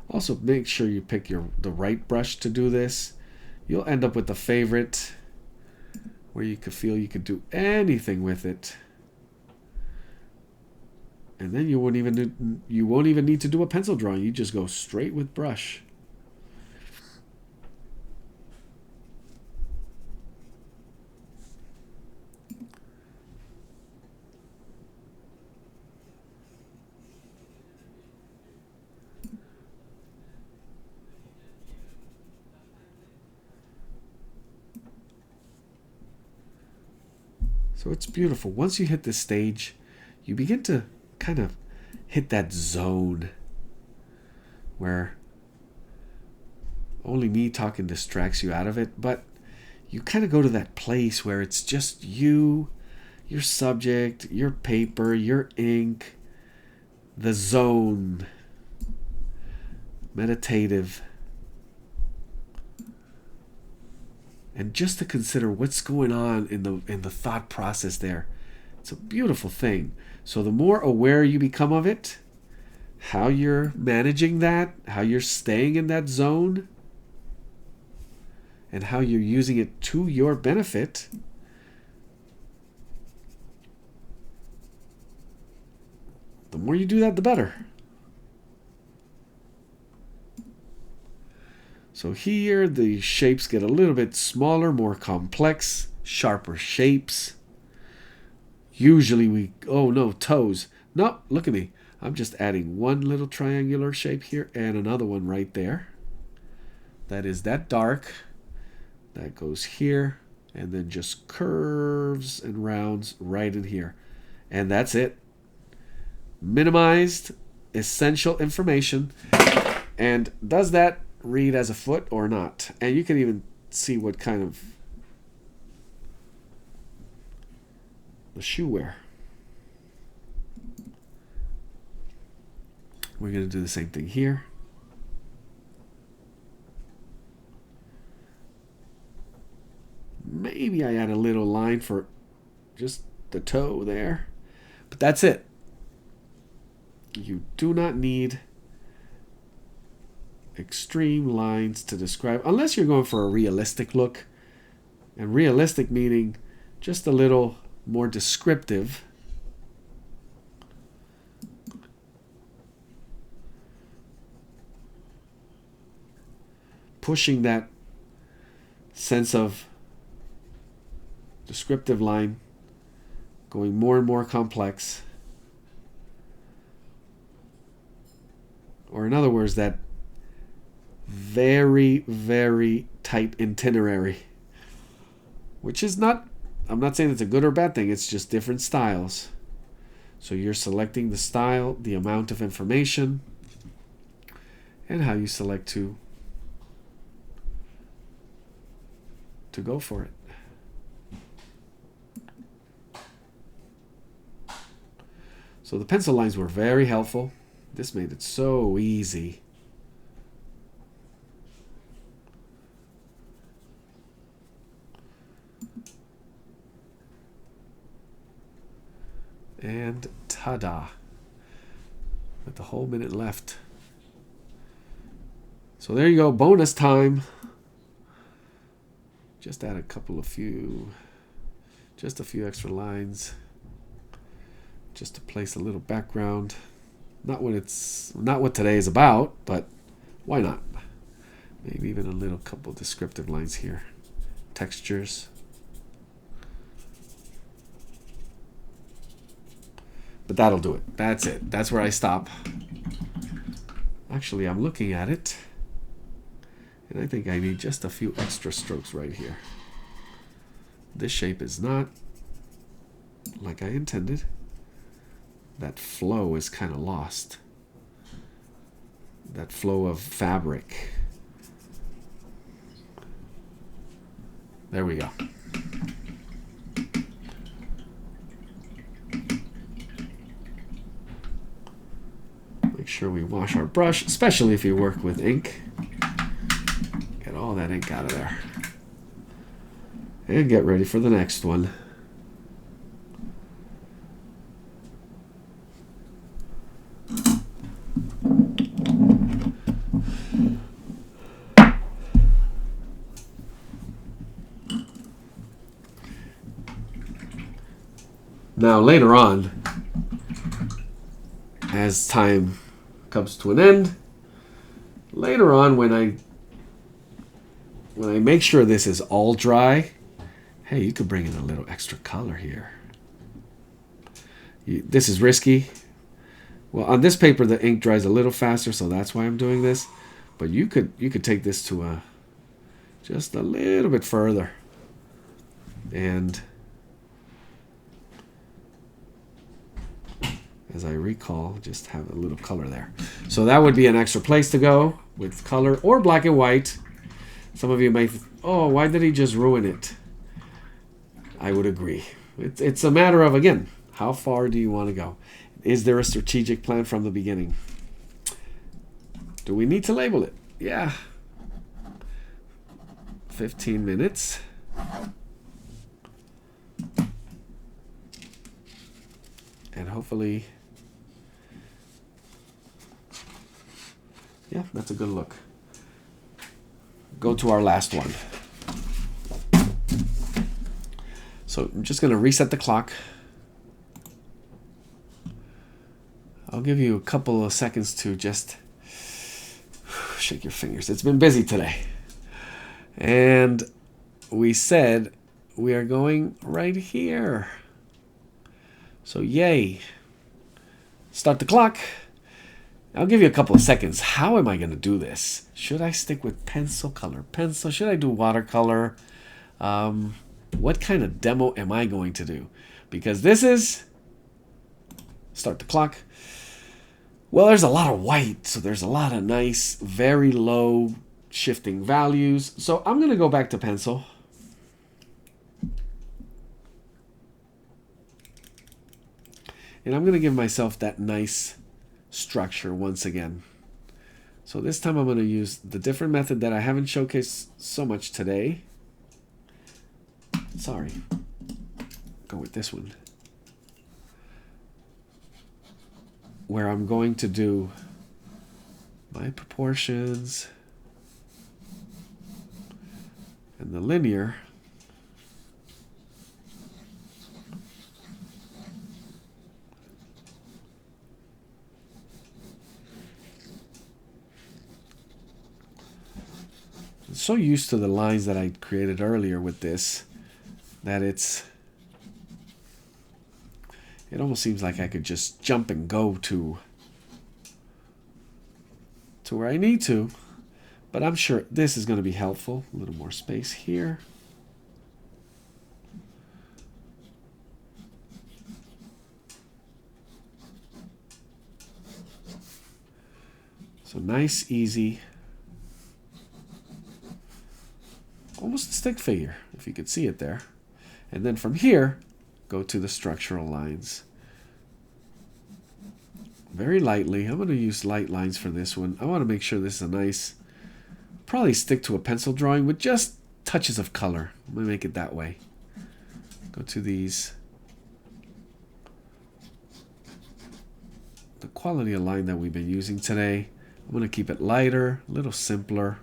Speaker 1: Also make sure you pick the right brush to do this. You'll end up with the favorite where you could feel you could do anything with it. And then you won't even need to do a pencil drawing. You just go straight with brush. So it's beautiful. Once you hit this stage, you begin to kind of hit that zone where only me talking distracts you out of it, but you kind of go to that place where it's just you, your subject, your paper, your ink, the zone. meditative, and just to consider what's going on in the thought process there. It's a beautiful thing. So the more aware you become of it, how you're managing that, how you're staying in that zone, and how you're using it to your benefit, the more you do that, the better. So here the shapes get a little bit smaller, more complex, sharper shapes. Usually toes. No, look at me. I'm just adding one little triangular shape here and another one right there. That is that dark. That goes here and then just curves and rounds right in here. And that's it. Minimized essential information. And does that read as a foot or not? And you can even see what kind of the shoe wear. We're going to do the same thing here. Maybe I add a little line for just the toe there. But that's it. You do not need extreme lines to describe, unless you're going for a realistic look. And realistic meaning just a little more descriptive. Pushing that sense of descriptive line, going more and more complex. Or in other words, that very, very tight itinerary. Which is not, I'm not saying it's a good or bad thing, it's just different styles. So you're selecting the style, the amount of information, and how you select to go for it. So the pencil lines were very helpful. This made it so easy. And ta-da. With the whole minute left. So there you go, bonus time. Just add a few extra lines. Just to place a little background. Not what today is about, but why not? Maybe even a little couple descriptive lines here. Textures. But that'll do it. That's it. That's where I stop. Actually, I'm looking at it. And I think I need just a few extra strokes right here. This shape is not like I intended. That flow is kind of lost. That flow of fabric. There we go. Make sure we wash our brush, especially if you work with ink. Get all that ink out of there. And get ready for the next one. Now later on, as time comes to an end, later on when I make sure this is all dry, hey, you could bring in a little extra color here. This is risky. Well, on this paper the ink dries a little faster, so that's why I'm doing this. But you could take this to just a little bit further, and as I recall, just have a little color there. So that would be an extra place to go with color or black and white. Some of you may, oh, why did he just ruin it? I would agree. It's a matter of, again, how far do you want to go? Is there a strategic plan from the beginning? Do we need to label it? Yeah. 15 minutes. And hopefully, yeah, that's a good look. Go to our last one. So I'm just going to reset the clock. I'll give you a couple of seconds to just shake your fingers. It's been busy today. And we said we are going right here. So yay. Start the clock. I'll give you a couple of seconds. How am I going to do this? Should I stick with pencil, color, pencil? Should I do watercolor? What kind of demo am I going to do? Because this is... Start the clock. Well, there's a lot of white, so there's a lot of nice, very low shifting values. So I'm going to go back to pencil. And I'm going to give myself that nice structure once again. So this time I'm going to use the different method that I haven't showcased so much today. Sorry. Go with this one. Where I'm going to do my proportions and the linear. I'm so used to the lines that I created earlier with this that it almost seems like I could just jump and go to where I need to. But I'm sure this is going to be helpful. A little more space here. So nice, easy. Almost a stick figure, if you could see it there. And then from here, go to the structural lines. Very lightly. I'm going to use light lines for this one. I want to make sure this is a nice, probably stick to a pencil drawing with just touches of color. I'm going to make it that way. Go to these. The quality of line that we've been using today. I'm going to keep it lighter, a little simpler.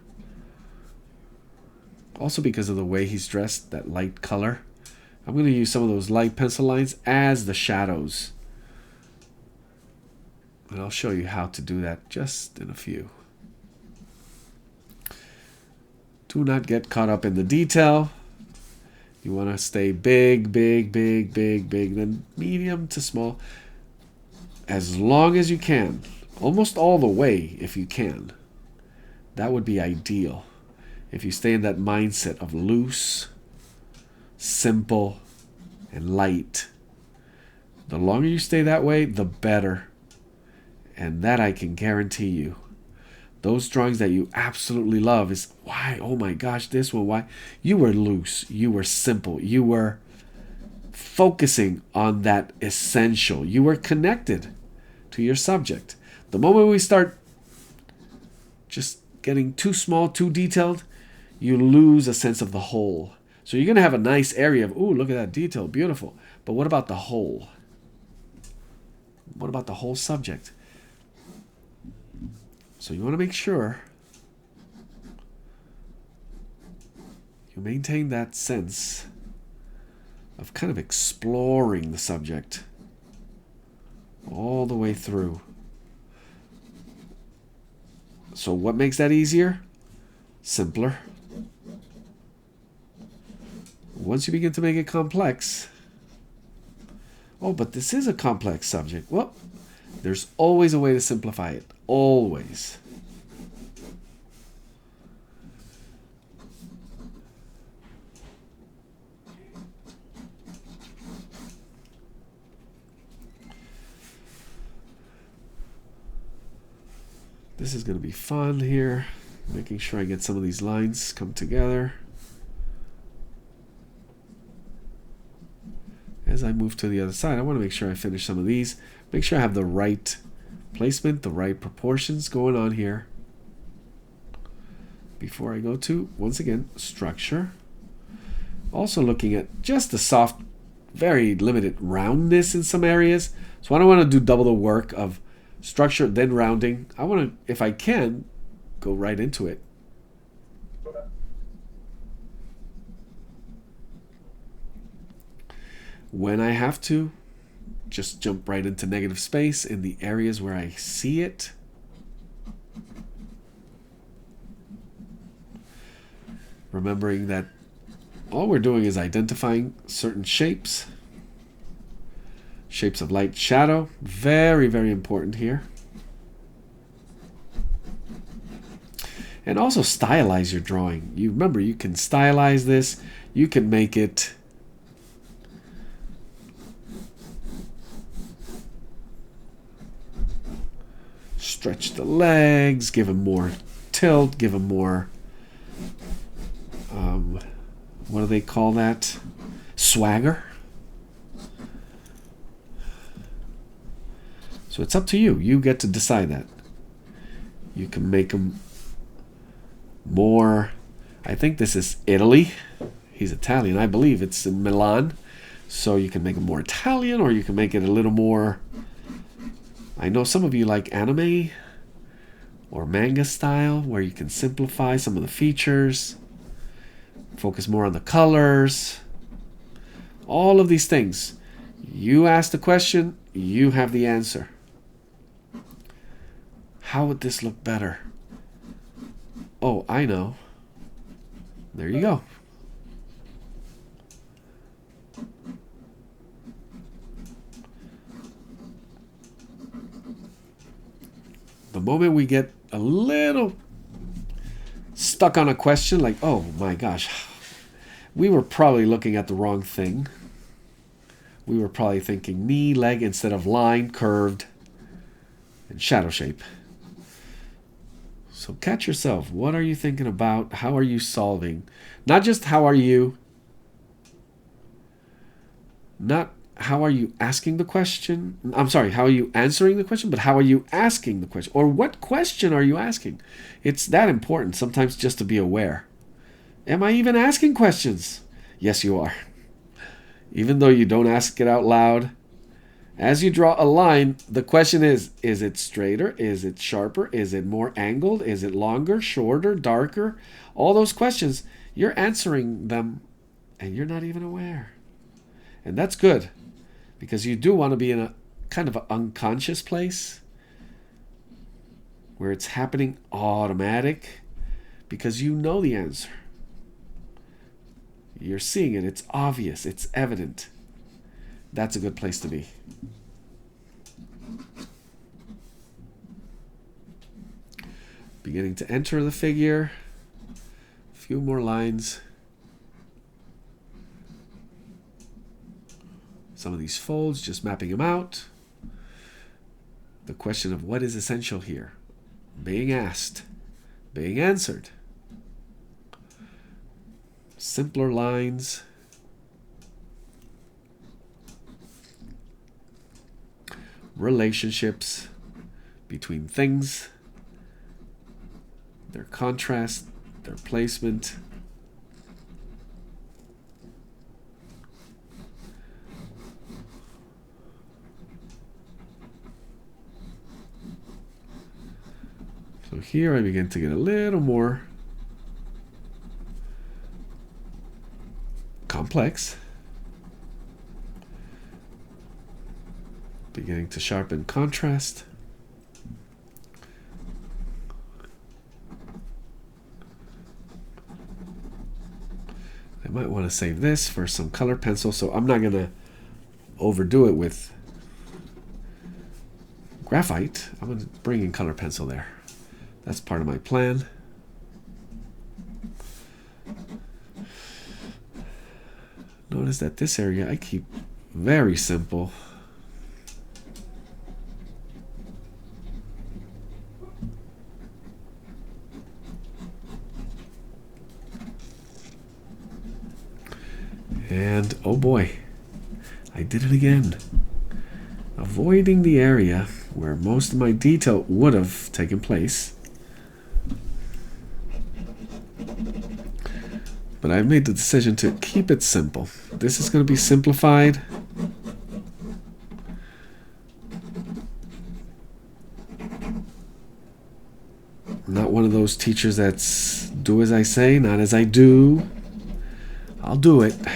Speaker 1: Also because of the way he's dressed, that light color. I'm going to use some of those light pencil lines as the shadows. And I'll show you how to do that just in a few. Do not get caught up in the detail. You want to stay big, big, big, big, big, then medium to small. As long as you can. Almost all the way if you can. That would be ideal. If you stay in that mindset of loose, simple, and light. The longer you stay that way, the better. And that I can guarantee you. Those drawings that you absolutely love is, why, oh my gosh, this one, why? You were loose, you were simple, you were focusing on that essential. You were connected to your subject. The moment we start just getting too small, too detailed, you lose a sense of the whole. So you're going to have a nice area of, ooh, look at that detail, beautiful. But what about the whole? What about the whole subject? So you want to make sure you maintain that sense of kind of exploring the subject all the way through. So what makes that easier? Simpler. Once you begin to make it complex, oh, but this is a complex subject. Well, there's always a way to simplify it. Always. This is going to be fun here. Making sure I get some of these lines come together. As I move to the other side, I want to make sure I finish some of these. Make sure I have the right placement, the right proportions going on here. before I go to, once again, structure. Also looking at just the soft, very limited roundness in some areas. So I don't want to do double the work of structure, then rounding. I want to, if I can, go right into it. When I have to, just jump right into negative space in the areas where I see it. Remembering that all we're doing is identifying certain shapes. Shapes of light, shadow, very, very important here. And also stylize your drawing. You remember, you can stylize this. You can make it stretch the legs, give them more tilt, give them more, what do they call that? Swagger. So it's up to you. You get to decide that. You can make them more, I think this is Italy. He's Italian. I believe it's in Milan. So you can make it more Italian, or you can make it a little more, I know some of you like anime or manga style, where you can simplify some of the features, focus more on the colors, all of these things. You ask the question, you have the answer. How would this look better? Oh, I know. There you go. The moment we get a little stuck on a question, like, oh my gosh, we were probably looking at the wrong thing. We were probably thinking knee, leg instead of line, curved, and shadow shape. So catch yourself. What are you thinking about? How are you solving? Not just how are you, not how are you asking the question? I'm sorry, how are you answering the question? But how are you asking the question? Or what question are you asking? It's that important sometimes just to be aware. Am I even asking questions? Yes, you are. Even though you don't ask it out loud. As you draw a line, the question is it straighter? Is it sharper? Is it more angled? Is it longer, shorter, darker? All those questions, you're answering them and you're not even aware. And that's good, because you do want to be in a kind of an unconscious place where it's happening automatic, because you know the answer. You're seeing it. It's obvious. It's evident. That's a good place to be. Beginning to enter the figure. A few more lines. Some of these folds, just mapping them out. The question of what is essential here. Being asked. Being answered. Simpler lines. Relationships between things. Their contrast. Their placement. So here I begin to get a little more complex. Beginning to sharpen contrast. I might want to save this for some color pencil, so I'm not going to overdo it with graphite. I'm going to bring in color pencil there. That's part of my plan. Notice that this area I keep very simple. And oh boy, I did it again. Avoiding the area where most of my detail would have taken place. But I made the decision to keep it simple. This is going to be simplified. I'm not one of those teachers that's do as I say, not as I do. I'll do it. There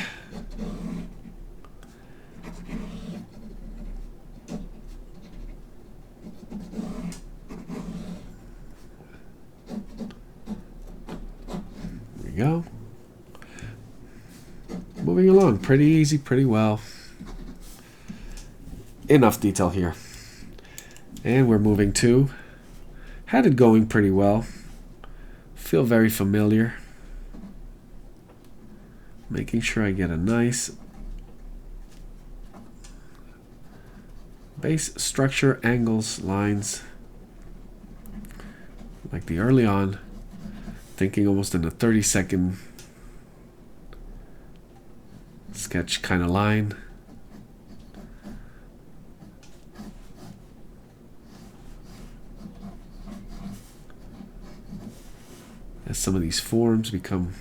Speaker 1: we go. Moving along, pretty easy, pretty well. Enough detail here. And we're moving to, had it going pretty well. Feel very familiar. Making sure I get a nice base structure, angles, lines. Like the early on, thinking almost in a 30-second sketch kind of line. As some of these forms become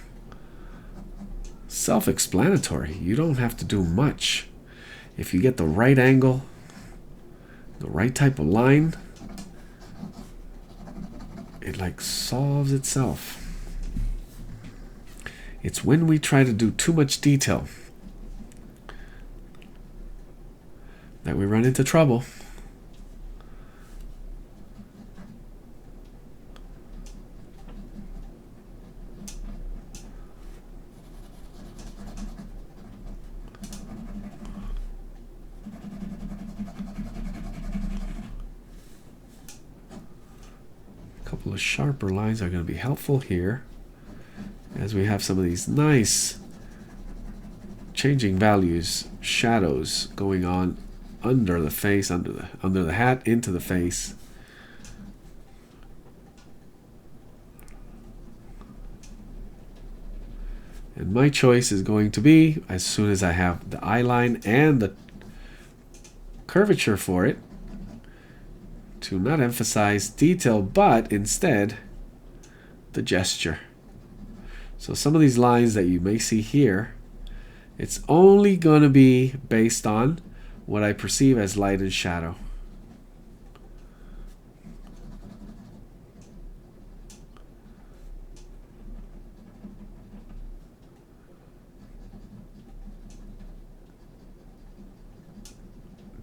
Speaker 1: self-explanatory, you don't have to do much. If you get the right angle, the right type of line, it like solves itself. It's when we try to do too much detail that we run into trouble. A couple of sharper lines are going to be helpful here, as we have some of these nice changing values, shadows going on under the face, under the hat, into the face. And my choice is going to be, as soon as I have the eye line and the curvature for it, to not emphasize detail, but instead the gesture. So some of these lines that you may see here, it's only going to be based on what I perceive as light and shadow.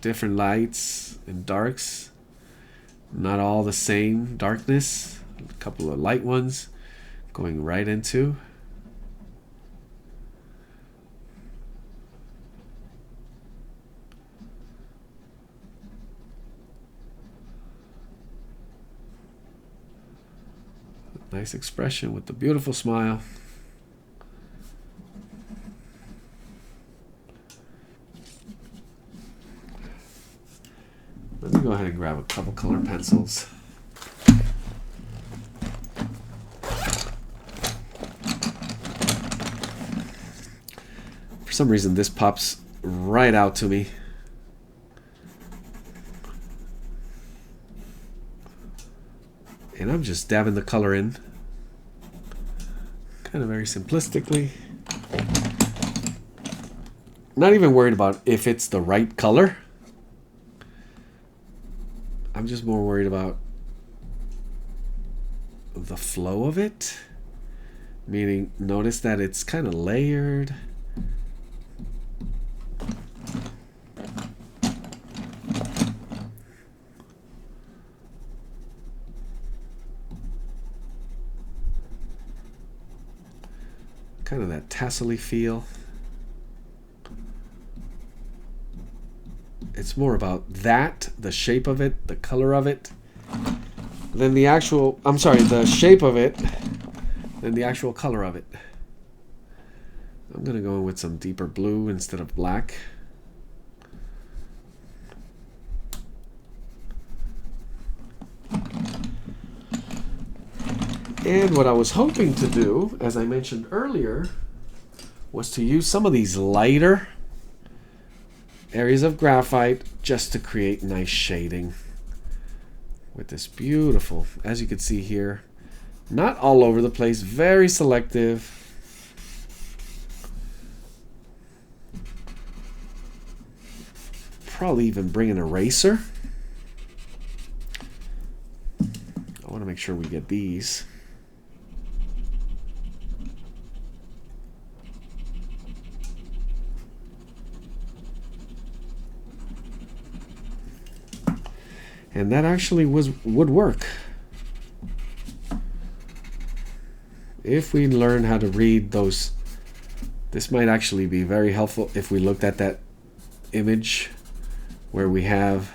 Speaker 1: Different lights and darks, not all the same darkness. A couple of light ones going right into. Nice expression with the beautiful smile. Let me go ahead and grab a couple color pencils. For some reason, this pops right out to me. And I'm just dabbing the color in, kind of very simplistically. Not even worried about if it's the right color. I'm just more worried about the flow of it. Meaning, notice that it's kind of layered. Kind of that tassel-y feel. It's more about that, the shape of it, the color of it, than the actual, the shape of it, than the actual color of it. I'm going to go in with some deeper blue instead of black. And what I was hoping to do, as I mentioned earlier, was to use some of these lighter areas of graphite just to create nice shading with this beautiful, as you can see here, not all over the place, very selective. probably even bring an eraser. I want to make sure we get these. And that actually would work. If we learn how to read those, this might actually be very helpful if we looked at that image where we have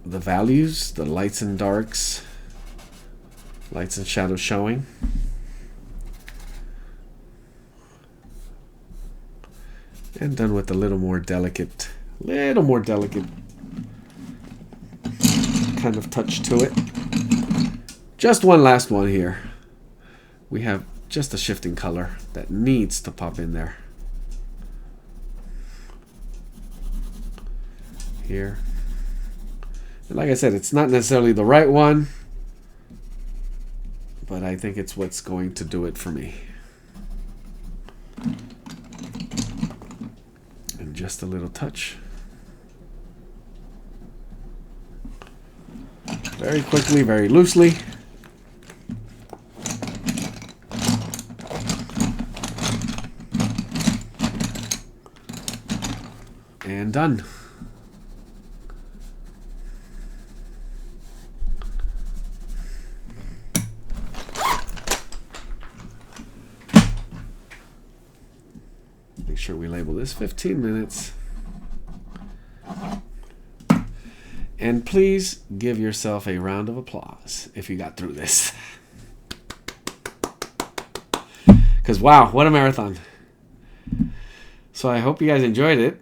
Speaker 1: the values, the lights and darks, lights and shadows showing. And done with a little more delicate kind of touch to it. Just one last one here. We have just a shifting color that needs to pop in there. Here. And like I said, it's not necessarily the right one, but I think it's what's going to do it for me. And just a little touch. Very quickly, very loosely. And done. Make sure we label this 15 minutes. And please give yourself a round of applause if you got through this. Because wow, what a marathon. So I hope you guys enjoyed it.